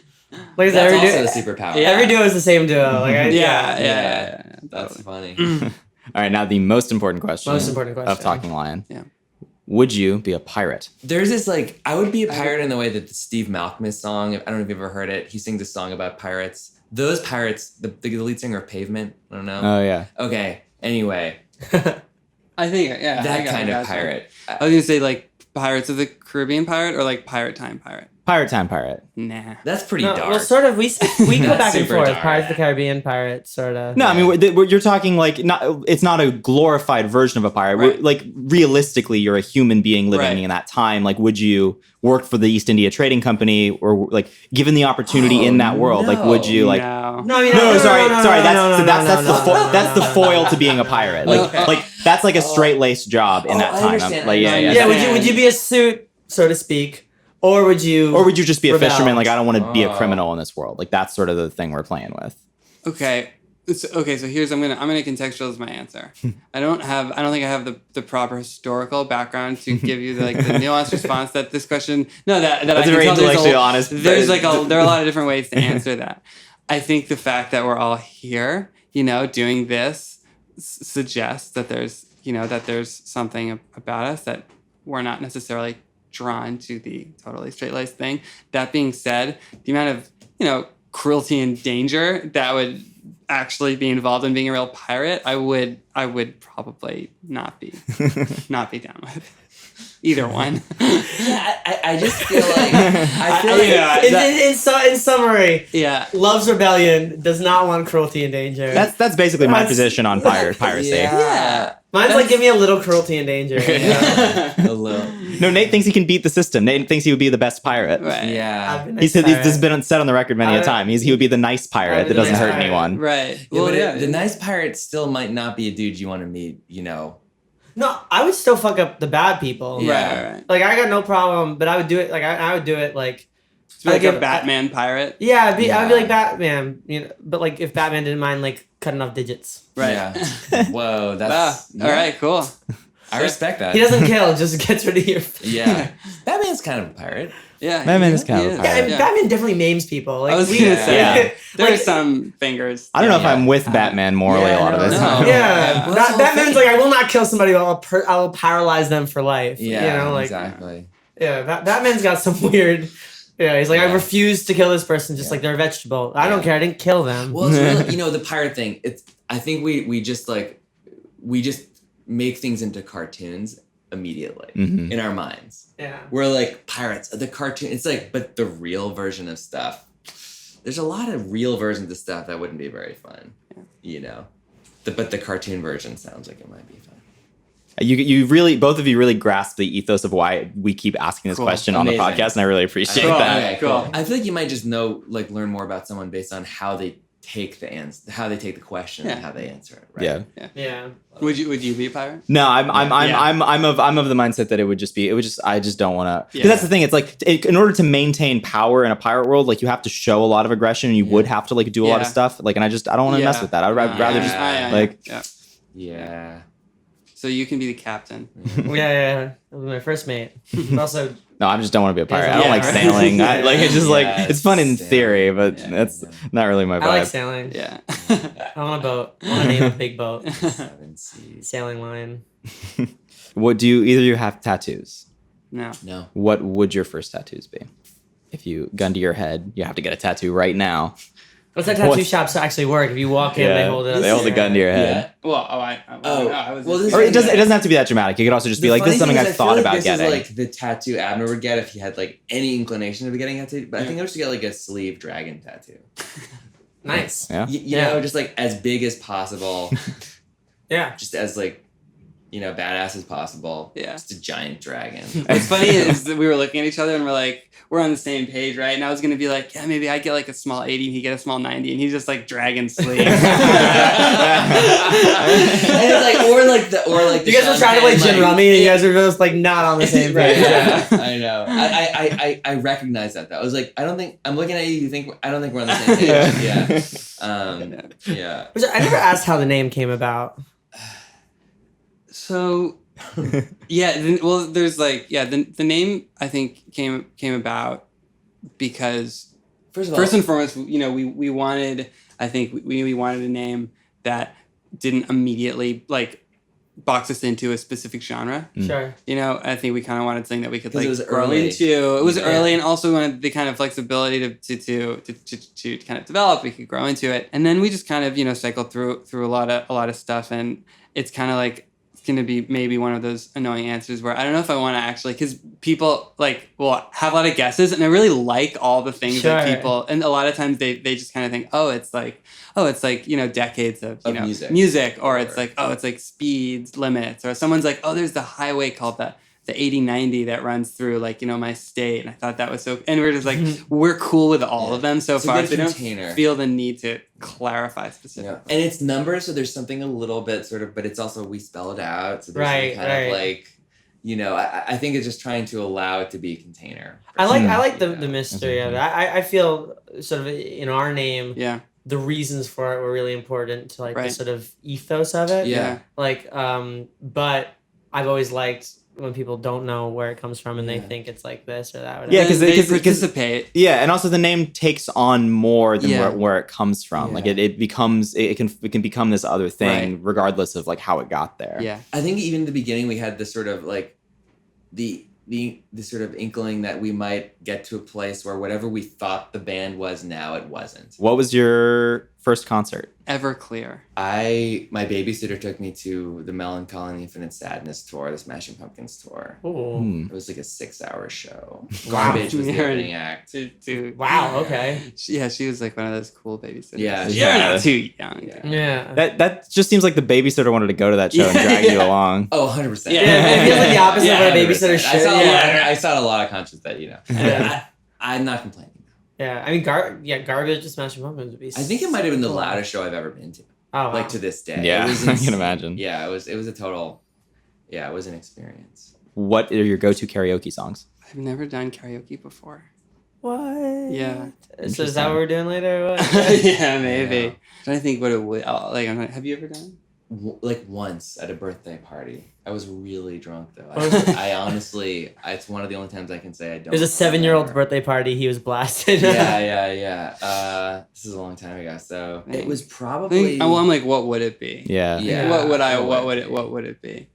Like That's every also duo, a superpower. every duo is the same duo. Like, Yeah. That's funny. all right, now the most important question. Most important of question. Talking Lion. Yeah. Would you be a pirate? There's this I would be a pirate in the way that the Steve Malkmus song, I don't know if you've ever heard it. He sings a song about pirates. Those pirates, the lead singer of Pavement, I don't know. Oh yeah. Okay. Anyway, I think that kind of pirate. I was gonna say like Pirates of the Caribbean pirate or like Pirate Time pirate. Pirate Time pirate. Nah. That's pretty No, dark. well, sort of. We go That's back and super forth. dark. Pirates of the Caribbean, pirate, sort of. No, I mean you're talking like it's not a glorified version of a pirate. Right. Like realistically, you're a human being living Right. in that time. Like, would you work for the East India Trading Company, or like given the opportunity in that world, like would you like? No. No, I mean, No, sorry. That's no, that's the foil to being a pirate. Like Okay. like that's like a straight laced job in Oh, that I time. understand. Like, I yeah. Yeah, would you be a suit, so to speak, or would you? Or would you just be a rebel? fisherman? Like, I don't want to be a Oh. criminal in this world. Like, that's sort of the thing we're playing with. Okay. So here's I'm gonna contextualize my answer. I don't think I have the proper historical background to give you the nuanced response that this question. No, that That's I a can very tell there's intellectually honest. There's there are a lot of different ways to answer that. I think the fact that we're all here, doing this suggests that there's something about us that we're not necessarily drawn to the totally straight-laced thing. That being said, the amount of cruelty and danger that would actually be involved in being a real pirate, I would probably not be down with. Either one. Yeah, I just feel like I feel like In summary, Yeah. Love's Rebellion does not want cruelty and danger. That's basically my That's- position on piracy. Yeah. Mine's like, give me a little cruelty and danger. A little. No, Nate thinks he can beat the system. Nate thinks he would be the best pirate. Right. Yeah. He said this has been said on the record many a time. He would be the nice pirate I've that been doesn't nice hurt pirate. anyone. Right. Yeah, Well, but yeah. the nice pirate still might not be a dude you want to meet, you know. No, I would still fuck up the bad people. Yeah. Right. Like, I got no problem, but I would do it, like, I would do it, like... It's like I'd give- a Batman pirate. Yeah, I would be Yeah. like Batman, you know, but, like, if Batman didn't mind, like, cutting off digits. Right. Yeah. Whoa, Wow. that's All right. Cool. I respect that. He doesn't kill, just gets rid of your... Yeah. Batman's kind of a pirate. Yeah. Batman he- is kind he of a is. Yeah, pirate. and Batman definitely maims people. Like, I was we- gonna say. Yeah. There Like- are some fingers. I don't know if Yeah. I'm with Batman morally Yeah, a lot of no, the no. time. Yeah, Well, that's the whole Batman's thing. like, I will not kill somebody. I'll paralyze them for life. Yeah, you know, like exactly. yeah, Batman's got some weird. Yeah, he's like, I Yeah. refuse to kill this person, just Yeah. like they're a vegetable. I don't Yeah. care. I didn't kill them. Well, it's really, you know, the pirate thing. It's. I think we just make things into cartoons immediately Mhm. in our minds. Yeah, We're like pirates. The cartoon. It's like, but the real version of stuff. There's a lot of real versions of stuff that wouldn't be very fun. You know, but the cartoon version sounds like it might be fun. You really, both of you really grasp the ethos of why we keep asking this Cool. question on the Amazing. podcast, and I really appreciate Cool. that. Okay, Cool. I feel like you might just learn more about someone based on how they take the question and Yeah. how they answer it. Right? Yeah. yeah. Would you be a pirate? No, I'm Yeah. of the mindset that I just don't want to. Because Yeah. that's the thing. It's like in order to maintain power in a pirate world, like you have to show a lot of aggression, and you would have to like do a lot of Yeah. stuff. Like, and I don't want to mess with that. I'd rather just like. Yeah. Yeah. So you can be the captain. Yeah. That was my first mate. But also, No, I just don't want to be a pirate. I don't Yeah, like right. sailing. It's just like Yeah, it's fun in sailing. theory, but Yeah, that's yeah. not really my vibe. I like sailing. Yeah. I want a boat. I want to name a big boat. 7 Seas. Sailing line. What do either of you have tattoos? No. No. What would your first tattoos be? If you gun to your head, you have to get a tattoo right now. What's that tattoo What's- shops actually work? If you walk in, they hold it. up they hold the gun to your head. Well, I Oh, was well, just this Or is- it doesn't have to be that dramatic. It could also just be The like, this is funny something thing I've is, I thought feel about this getting. is like the tattoo Abner would get if he had like any inclination of getting a tattoo. But I think I should get like a sleeve dragon tattoo. Nice. Yeah. You Yeah. know, just like as big as possible, Yeah. just as like, you know, badass as possible. Yeah. Just a giant dragon. What's funny is that we were looking at each other and we're like, we're on the same page, right? And I was gonna be like, yeah, maybe I get like a small 80 and he get a small 90, and he's just like dragon sleeve. And it's like, or like You guys were trying to play Jim Rummy, and you guys were just like not on the same Right, page. yeah, I know. I recognize that though. I was like, I don't think I'm looking at you. You think I don't think we're on the same page. Yeah. Yeah. Which I never asked how the name came about. So, yeah. Well, there's like, yeah. The name I think came about because First of all, first and foremost, you know, we wanted. I think we wanted a name that didn't immediately like box us into a specific genre. Sure. You know, I think we kind of wanted something that we could 'Cause it like was grow early. into. It was Yeah. early, and also we wanted the kind of flexibility to kind of develop. We could grow into it, and then we just kind of cycled through a lot of stuff, and it's kind of like it's going to be maybe one of those annoying answers where I don't know if I want to actually, because people like will have a lot of guesses, and I really like all the things that Sure. people, and a lot of times they just kind of think, it's like decades of music, or it's like it's like speeds limits, or someone's like, there's the highway called the 8090 that runs through my state, and I thought that was so, and we're just like we're cool with all of them so It's a far, good so they container. don't feel the need to clarify specifically. Yeah. And it's numbers, so there's something a little bit sort of, but it's also we spell it out, so there's Right, some kind right. of like, I think it's just trying to allow it to be a container. I like You the know. mystery of it. I feel sort of in our name, Yeah, the reasons for it were really important to like the Right. sort of ethos of it. Yeah. Like, but I've always liked when people don't know where it comes from and they Yeah. think it's like this or that. Or Yeah, that. 'cause they 'cause- participate. Yeah, and also the name takes on more than Yeah. where it comes from. Like Yeah. it becomes it can become this other thing regardless of like how it got there. Yeah, I think even in the beginning we had this sort of like the sort of inkling that we might get to a place where whatever we thought the band was now, it wasn't. What was your first concert? Everclear. My babysitter took me to the Melancholy and Infinite Sadness tour, the Smashing Pumpkins tour. Ooh. It was like a 6-hour show. Wow. Garbage was the Yeah. opening act. Dude. Wow. Okay. She was like one of those cool babysitters. Yeah. You're Yeah. not too young. Yeah. Yeah. That just seems like the babysitter wanted to go to that show and drag you along. Oh, 100%. Yeah. It feels like the opposite Yeah, of what a 100%. babysitter should. I saw, Yeah. I saw a lot of concerts that, Yeah. I'm not complaining. Yeah. I mean, Garbage to Smashing Pumpkins would be. I think it might have been the cool. loudest show I've ever been to. Oh, wow. Like to this day. Yeah, It was I can imagine. Yeah, it was a total, it was an experience. What are your go-to karaoke songs? I've never done karaoke before. What? Yeah. So is that what we're doing later? Or what? Yeah, maybe. Yeah. I'm trying to think what it would have you ever done? Like once at a birthday party. I was really drunk though. Oh. I honestly, it's one of the only times I can say I don't. It was a 7-year-old's remember. birthday party. He was blasted. Yeah. This is a long time ago. So it was I probably. think, I'm like, what would it be? Yeah. Yeah. What would it what would it be?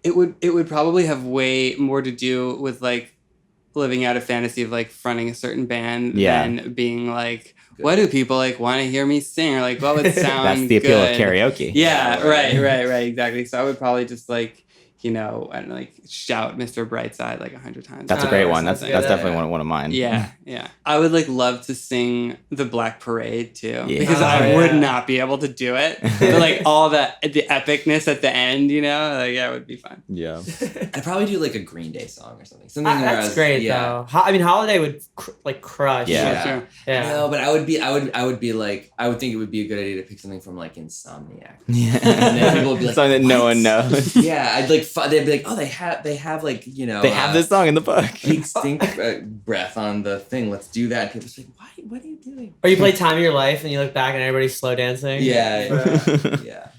It would probably have way more to do with like living out a fantasy of like fronting a certain band Yeah. than being like, what do people like want to hear me sing? Or like, what would sound That's the appeal good? of karaoke. Yeah, right, exactly. So I would probably just like, I don't know, like shout Mr. Brightside like 100 times. That's a Oh, great yes, one. that's That's good. definitely one of mine. Yeah. I would like love to sing the Black Parade too, Yeah. because Oh, I would yeah. not be able to do it. But like all the epicness at the end, like that would be fun. Yeah. I'd probably do like a Green Day song or something. Something where I That's was- great yeah. though. I mean, Holiday would crush. Yeah. Sure. Yeah. No, but I would be like, I would think it would be a good idea to pick something from like Insomniac. Yeah. And then people would be like, something that no "What?" one knows. Yeah, I'd like. They'd be like, oh, they have like They have this song in the book. Pink stink breath on the thing. Let's do that. And people are like, why? What are you doing? Or you play Time of Your Life and you look back and everybody's slow dancing. Yeah.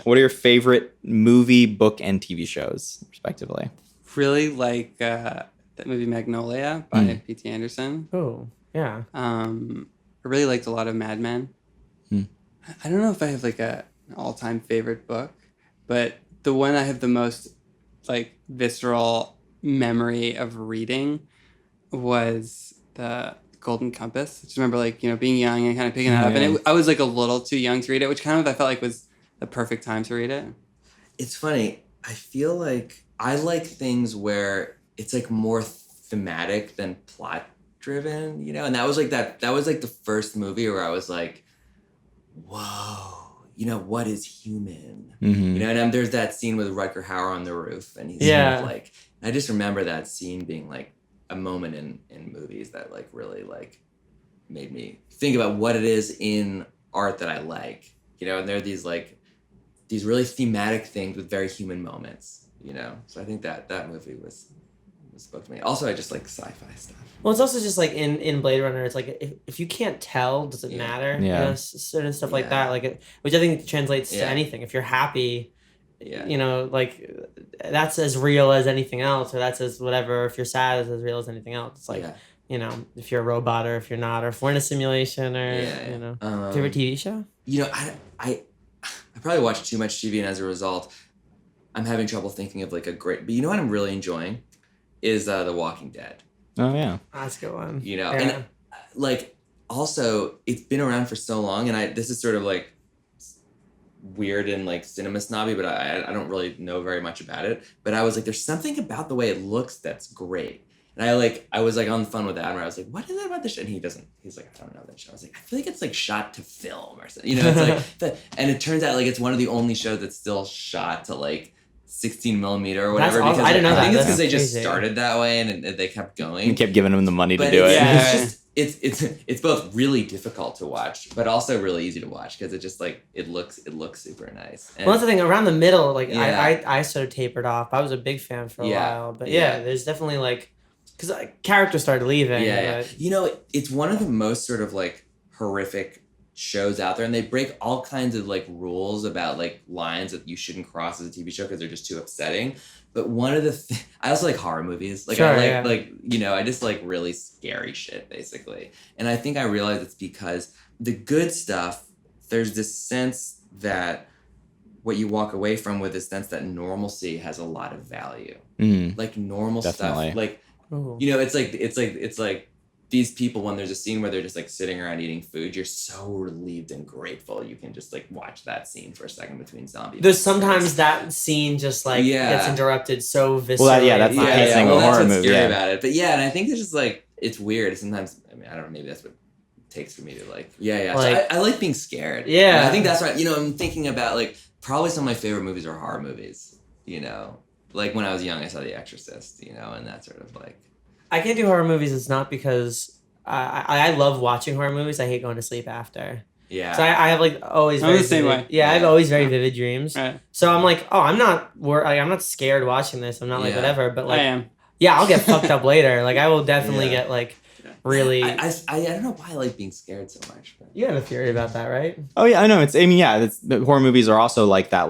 What are your favorite movie, book, and TV shows, respectively? Really like that movie Magnolia by P.T. Anderson. Oh, yeah. I really liked a lot of Mad Men. I don't know if I have like an all-time favorite book, but the one I have the most like visceral memory of reading was the Golden Compass. I just remember like, being young and kind of picking that up. And I was like a little too young to read it, which kind of I felt like was the perfect time to read it. It's funny. I feel like I like things where it's like more thematic than plot driven, and that was like the first movie where I was like, whoa, what is human? Mm-hmm. And there's that scene with Rutger Hauer on the roof, and he's Yeah. sort of like, I just remember that scene being like a moment in movies that like really like made me think about what it is in art that I like, and there are these really thematic things with very human moments, so I think that movie was spoke to me. Also, I just like sci-fi stuff. Well, it's also just like in Blade Runner, it's like if you can't tell, does it Yeah. matter? Yeah. Certain stuff like Yeah. that, which I think translates to Yeah. anything. If you're happy, Yeah. like that's as real as anything else, or that's as whatever. If you're sad, it's as real as anything else. It's like Yeah. if you're a robot or if you're not, or if we're in a simulation, or Yeah. favorite TV show. I probably watch too much TV, and as a result, I'm having trouble thinking of like a great. But you know what I'm really enjoying is The Walking Dead. Oh, yeah. That's a good one. And like also it's been around for so long, and this is sort of like weird and like cinema snobby, but I don't really know very much about it. But I was like, there's something about the way it looks that's great. And I was like on the phone with Admiral. I was like, what is it about this show? And he's like, I don't know that show. I was like, I feel like it's like shot to film or something. It's like, and it turns out like it's one of the only shows that's still shot to like 16 millimeter or whatever. That's awesome. Because I didn't know I think that. it's because they That's just crazy. started that way and they kept going. You kept giving them the money to But do it. it's just it's both really difficult to watch, but also really easy to watch because it just like it looks super nice. And Well, that's the thing. Around the middle, like Yeah. I sort of tapered off. I was a big fan for a Yeah. while, but Yeah. there's definitely like because characters started leaving. yeah. but- It's one of the most sort of like horrific shows out there, and they break all kinds of like rules about like lines that you shouldn't cross as a TV show because they're just too upsetting. But one of the I also like horror movies. Like Sure, I like I just like really scary shit basically. And I think I realized it's because the good stuff, there's this sense that what you walk away from with is sense that normalcy has a lot of value. Mm. Like normal Definitely. stuff. Like Ooh. it's like these people, when there's a scene where they're just like sitting around eating food, you're so relieved and grateful you can just like watch that scene for a second between zombies. There's sometimes that scene just like gets interrupted so viscerally. Well, that's the pacing of a horror what's movie. Scary Yeah. about it. But yeah, and I think it's just like it's weird. Sometimes I mean I don't know. Maybe that's what it takes for me to like. Yeah. Like- so I like being scared. Yeah. And I think that's right. You know, I'm thinking about like probably some of my favorite movies are horror movies. You know, like when I was young, I saw The Exorcist. You know, and that sort of like. I can't do horror movies. It's not because I love watching horror movies. I hate going to sleep after. Yeah. So I have like always I'm very the same vivid, way. Yeah, I have Yeah. always very vivid dreams. Right. So I'm like, oh, I'm not scared watching this. I'm not like Yeah. whatever. But I like, am. yeah, I'll get fucked up later. Like I will definitely Yeah. get like really. I don't know why I like being scared so much. But. You have a theory about that, right? Oh yeah, I know. The horror movies are also like that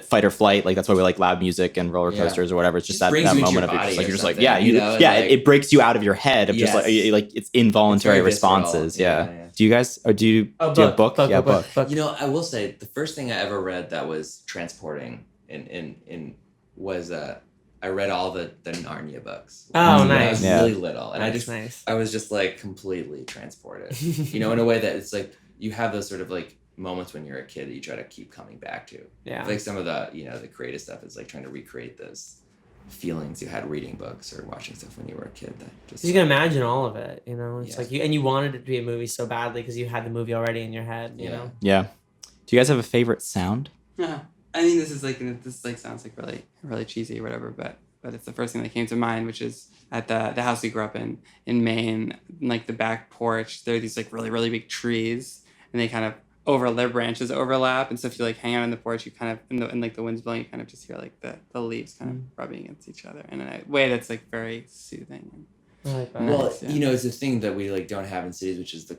fight or flight. Like that's why we like loud music and roller Yeah. coasters or whatever. It's just Just that brings you into moment your of body you're or just like something, yeah, you know, and, like- it breaks you out of your head of just Yes. like it's involuntary It's very visceral. responses. Yeah, Yeah. yeah. Do you guys or do you have a book? Yeah, book. You know, I will say the first thing I ever read that was transporting in was I read all the Narnia books. Oh, when I nice. was Yeah. really little, and That's nice. I was just like completely transported. You know, in a way that it's like you have those sort of like moments when you're a kid that you try to keep coming back to. Yeah. Like some of the the creative stuff is like trying to recreate those feelings you had reading books or watching stuff when you were a kid. That just You can imagine all of it, you know. It's Yes. like you wanted it to be a movie so badly because you had the movie already in your head, you Yeah. know. Yeah. Do you guys have a favorite sound? Yeah. I mean, this sounds like really cheesy or whatever, but it's the first thing that came to mind, which is at the house we grew up in Maine, like the back porch, there are these like really, really big trees, and they kind of their branches overlap, and so if you like hang out on the porch, you kind of and like the wind's blowing, you kind of just hear like the leaves kind of rubbing against each other in a way that's like very soothing. I like that. Well, Yeah. you know, it's a thing that we like don't have in cities, which is the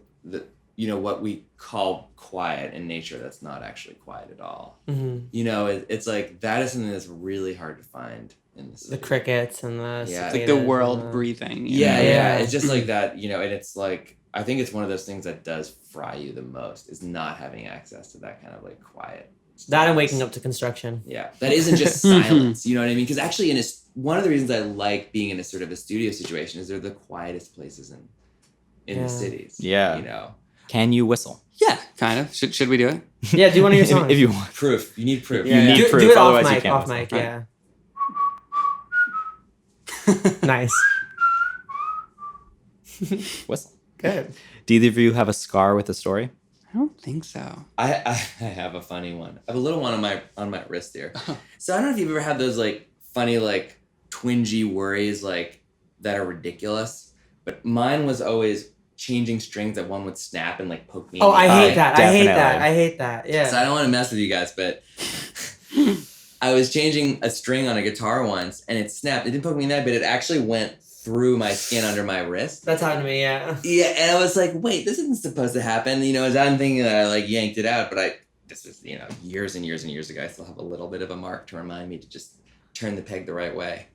what we call quiet in nature that's not actually quiet at all. Mhm. You know, it's like that is something that's really hard to find in the city. The crickets and the Yeah. It's like the cicadas world and the- breathing. you Yeah, know? yeah, Yeah. It's just like that, and it's like I think it's one of those things that does fry you the most is not having access to that kind of like quiet. That and waking up to construction. Yeah, that isn't just silence. You know what I mean? Because actually, one of the reasons I like being in a sort of a studio situation is they're the quietest places in Yeah. the cities. Yeah. You know, Can you whistle? Yeah, kind of. Should we do it? Yeah, do one of your songs. if you want. proof. You need proof. Yeah, You yeah. need do, proof, do it off otherwise you mic, can't off whistle. mic, yeah. Nice. Whistle. Good. Do either of you have a scar with a story? I don't think so. I have a funny one. I have a little one on my wrist here. So I don't know if you've ever had those like funny like twingy worries like that are ridiculous, but mine was always changing strings that one would snap and like poke me. Oh, in the I eye. hate that. I hate that. Definitely. I hate that. So Yeah. I don't want to mess with you guys, but I was changing a string on a guitar once and it snapped. It didn't poke me in the eye, but it actually went through my skin under my wrist. That's happened to me, yeah. Yeah, and I was like, wait, this isn't supposed to happen. As I'm thinking that I like yanked it out, but this was, years and years and years ago. I still have a little bit of a mark to remind me to just turn the peg the right way.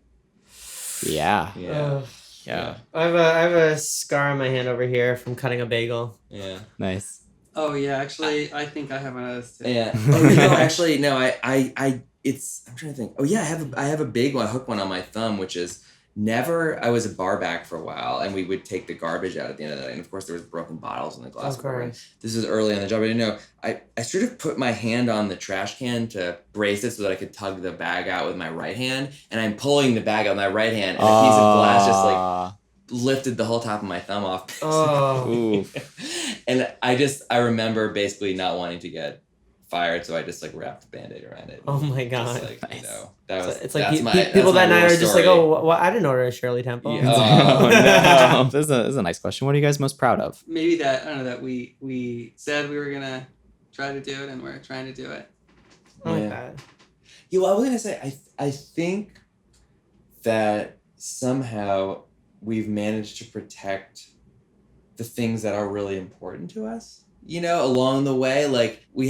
Yeah. Yeah. Ugh. Yeah. I have a scar on my hand over here from cutting a bagel. Yeah. Nice. Oh yeah, actually, I think I have one of those too. Yeah. Oh no, actually, no. I'm trying to think. Oh yeah, I have a big one, hook one on my thumb, which is I was a bar back for a while, and we would take the garbage out at the end of the night. And of course, there was broken bottles in the glass. Of course. This was early on the job. I didn't know. I sort of put my hand on the trash can to brace it so that I could tug the bag out with my right hand, and I'm pulling the bag out with my right hand, and a piece of glass just like lifted the whole top of my thumb off. Oh. Ooh. And I remember basically not wanting to get fired, so I just like wrapped the Band-Aid around it. Oh my Just, God. like, Nice. that was It's like that's people that's that my night are little just like, story. oh, I didn't order a Shirley Temple. Yeah. Oh, no. This is a nice question. What are you guys most proud of? Maybe that I don't know that we said we were gonna try to do it, and we're trying to do it. I like Yeah. that. Yeah, well, I was gonna say I think that somehow we've managed to protect the things that are really important to us. Along the way, like I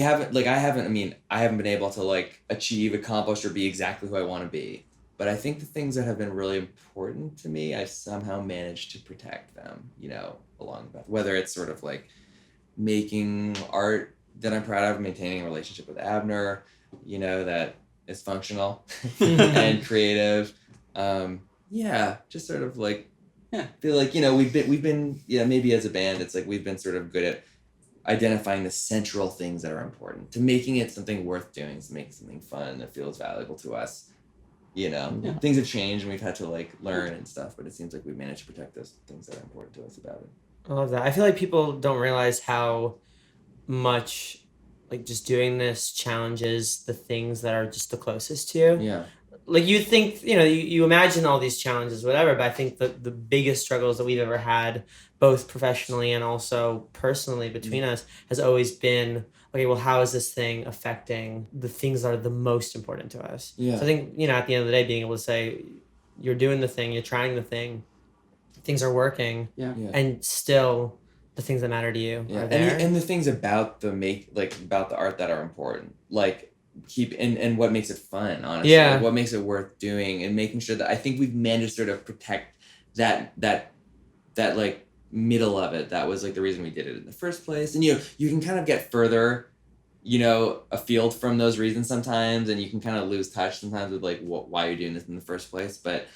haven't been able to like achieve, accomplish, or be exactly who I want to be. But I think the things that have been really important to me, I've somehow managed to protect them, along the path. Whether it's sort of like making art that I'm proud of, maintaining a relationship with Abner, that is functional and creative. Just sort of like I feel like, we've been maybe as a band, it's like we've been sort of good at identifying the central things that are important, to making it something worth doing, to make something fun that feels valuable to us. Things have changed and we've had to like learn and stuff, but it seems like we've managed to protect those things that are important to us about it. I love that. I feel like people don't realize how much like just doing this challenges the things that are just the closest to you. Yeah. Like you think, you imagine all these challenges, whatever, but I think that the biggest struggles that we've ever had, both professionally and also personally between us, has always been, okay, well, how is this thing affecting the things that are the most important to us? Yeah. So I think, at the end of the day, being able to say, you're doing the thing, you're trying the thing, things are working, Yeah. and still the things that matter to you Yeah. are there. And the things about about the art that are important, like and what makes it fun, honestly. Yeah. Like, what makes it worth doing, and making sure that I think we've managed to sort of protect that like middle of it. That was like the reason we did it in the first place. And you can kind of get further, afield from those reasons sometimes, and you can kind of lose touch sometimes with like why you're doing this in the first place. But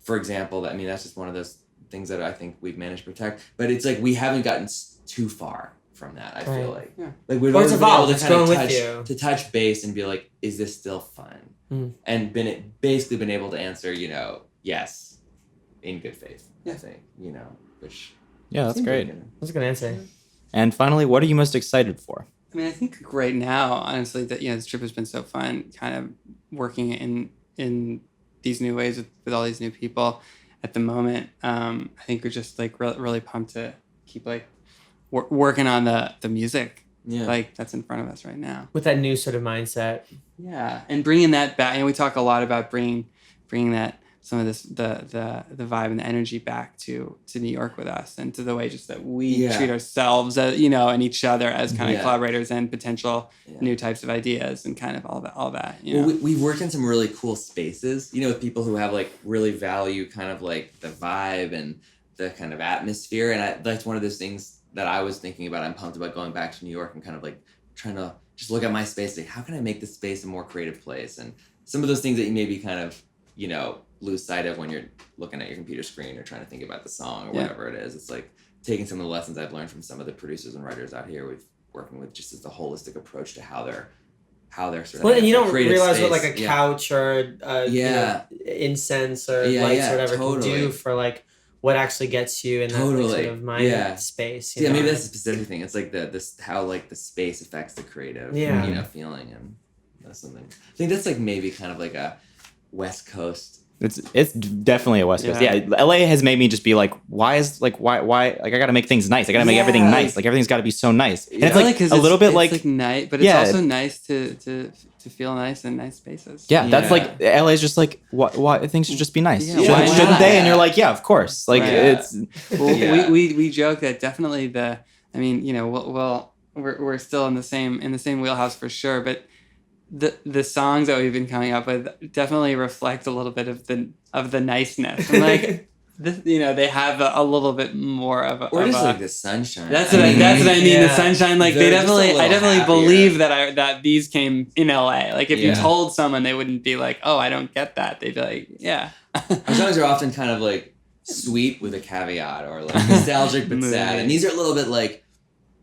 for example, that's just one of those things that I think we've managed to protect. But it's like we haven't gotten too far from that. I feel like we've Or it's always been able evolved, to it's kind of growing with you. touch base and be like, is this still fun? And basically been able to answer, yes, in good faith. I think, which Yeah, that's great. That's a good answer. And finally, what are you most excited for? I mean, I think right now, honestly, that this trip has been so fun, kind of working in these new ways with all these new people. At the moment, I think we're just like really pumped to keep like working on the music, like that's in front of us right now. With that new sort of mindset. Yeah, and bringing that back. We talk a lot about bringing that some of this the vibe and the energy back to New York with us, and to the way just that we treat ourselves as, and each other as kind of collaborators and potential new types of ideas, and kind of all that. Well, we've worked in some really cool spaces, with people who have like really value kind of like the vibe and the kind of atmosphere, and that's one of those things that I was thinking about. I'm pumped about going back to New York and kind of like trying to just look at my space, like how can I make this space a more creative place, and some of those things that you maybe kind of lose sight of when you're looking at your computer screen or trying to think about the song or whatever it is. It's like taking some of the lessons I've learned from some of the producers and writers out here we've working with, just as a holistic approach to how they're sort of. Well, and you don't creative realize space. what like a couch or incense or lights or whatever can do for like what actually gets you in that like, sort of mind space. Yeah, maybe that's a specific thing. It's like how like the space affects the creative feeling, and that's something. I think that's like maybe kind of like a West Coast. It's definitely a West Coast. Yeah, LA has made me just be like, why like I gotta make things nice. I gotta make everything nice. Like everything's gotta be so nice. And it's like a little bit like nice, but it's also nice to feel nice in nice spaces. Yeah, that's like LA's just like why things should just be nice. Yeah, shouldn't they? And you're like, yeah, of course. Like it's. Well, we joke that definitely we're still in the same wheelhouse for sure, but the songs that we've been coming up with definitely reflect a little bit of the niceness. And like they have a little bit more of a, or just like the sunshine. That's what I mean. The sunshine. Like I definitely believe that these came in LA. Like if you told someone, they wouldn't be like, oh, I don't get that. They'd be like, yeah. Our songs are often kind of like sweet with a caveat, or like nostalgic but sad. And these are a little bit like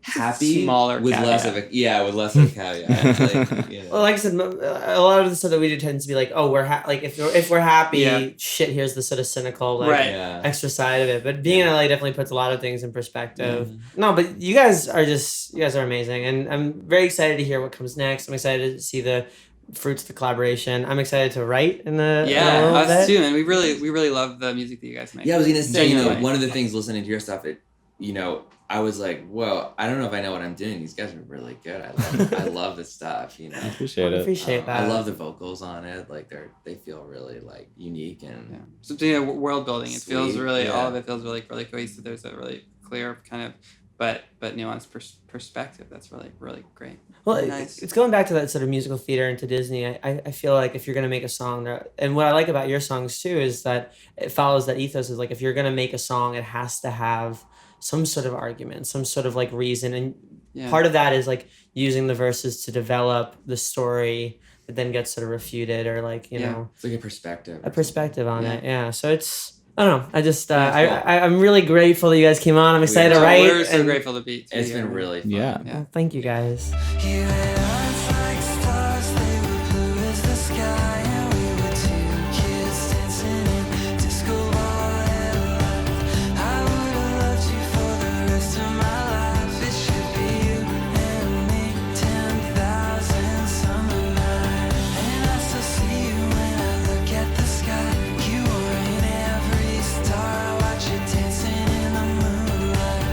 happy, smaller with caveat. less of a caveat. Like, Well, like I said, a lot of the stuff that we do tends to be like, oh, we're like if we're happy, shit. Here's the sort of cynical, like extra side of it. But being in LA definitely puts a lot of things in perspective. No, but you guys are amazing, and I'm very excited to hear what comes next. I'm excited to see the fruits of the collaboration. I'm excited to write in the us too, and we really love the music that you guys make. Yeah, I was gonna say, one of the things listening to your stuff, I was like, whoa, I don't know if I know what I'm doing. These guys are really good. I love this stuff, I appreciate it. Appreciate that. I love the vocals on it. Like they feel really like unique and So world building. It feels Sweet, really all of it feels really cohesive. There's a really clear kind of but nuanced perspective. That's really great. Well, nice. It's going back to that sort of musical theater and to Disney. I feel like if you're going to make a song, and what I like about your songs too is that it follows that ethos. Is like if you're going to make a song, it has to have some sort of argument, some sort of like reason. And part of that is like using the verses to develop the story that then gets sort of refuted or like, you know. It's like a perspective. A perspective on it. Yeah. So I don't know. I just I'm really grateful that you guys came on. I'm excited to are. write. We're so and- grateful to be. It's been really fun. Yeah. Well, thank you guys. You had eyes like stars, they were blue as the sky, and we were two kids dancing in disco ball headlights. I would have loved you for the rest of my life. It should be you and me, 10,000 summer nights. And I still see you when I look at the sky. You were in every star. I watch you dancing in the moonlight.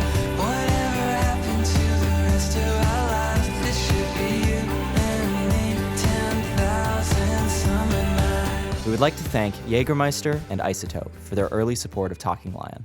Whatever happened to the rest of our lives? It should be you and me, 10,000 summer nights. We would like to thank Jägermeister and Isotope for their early support of Talking Lion.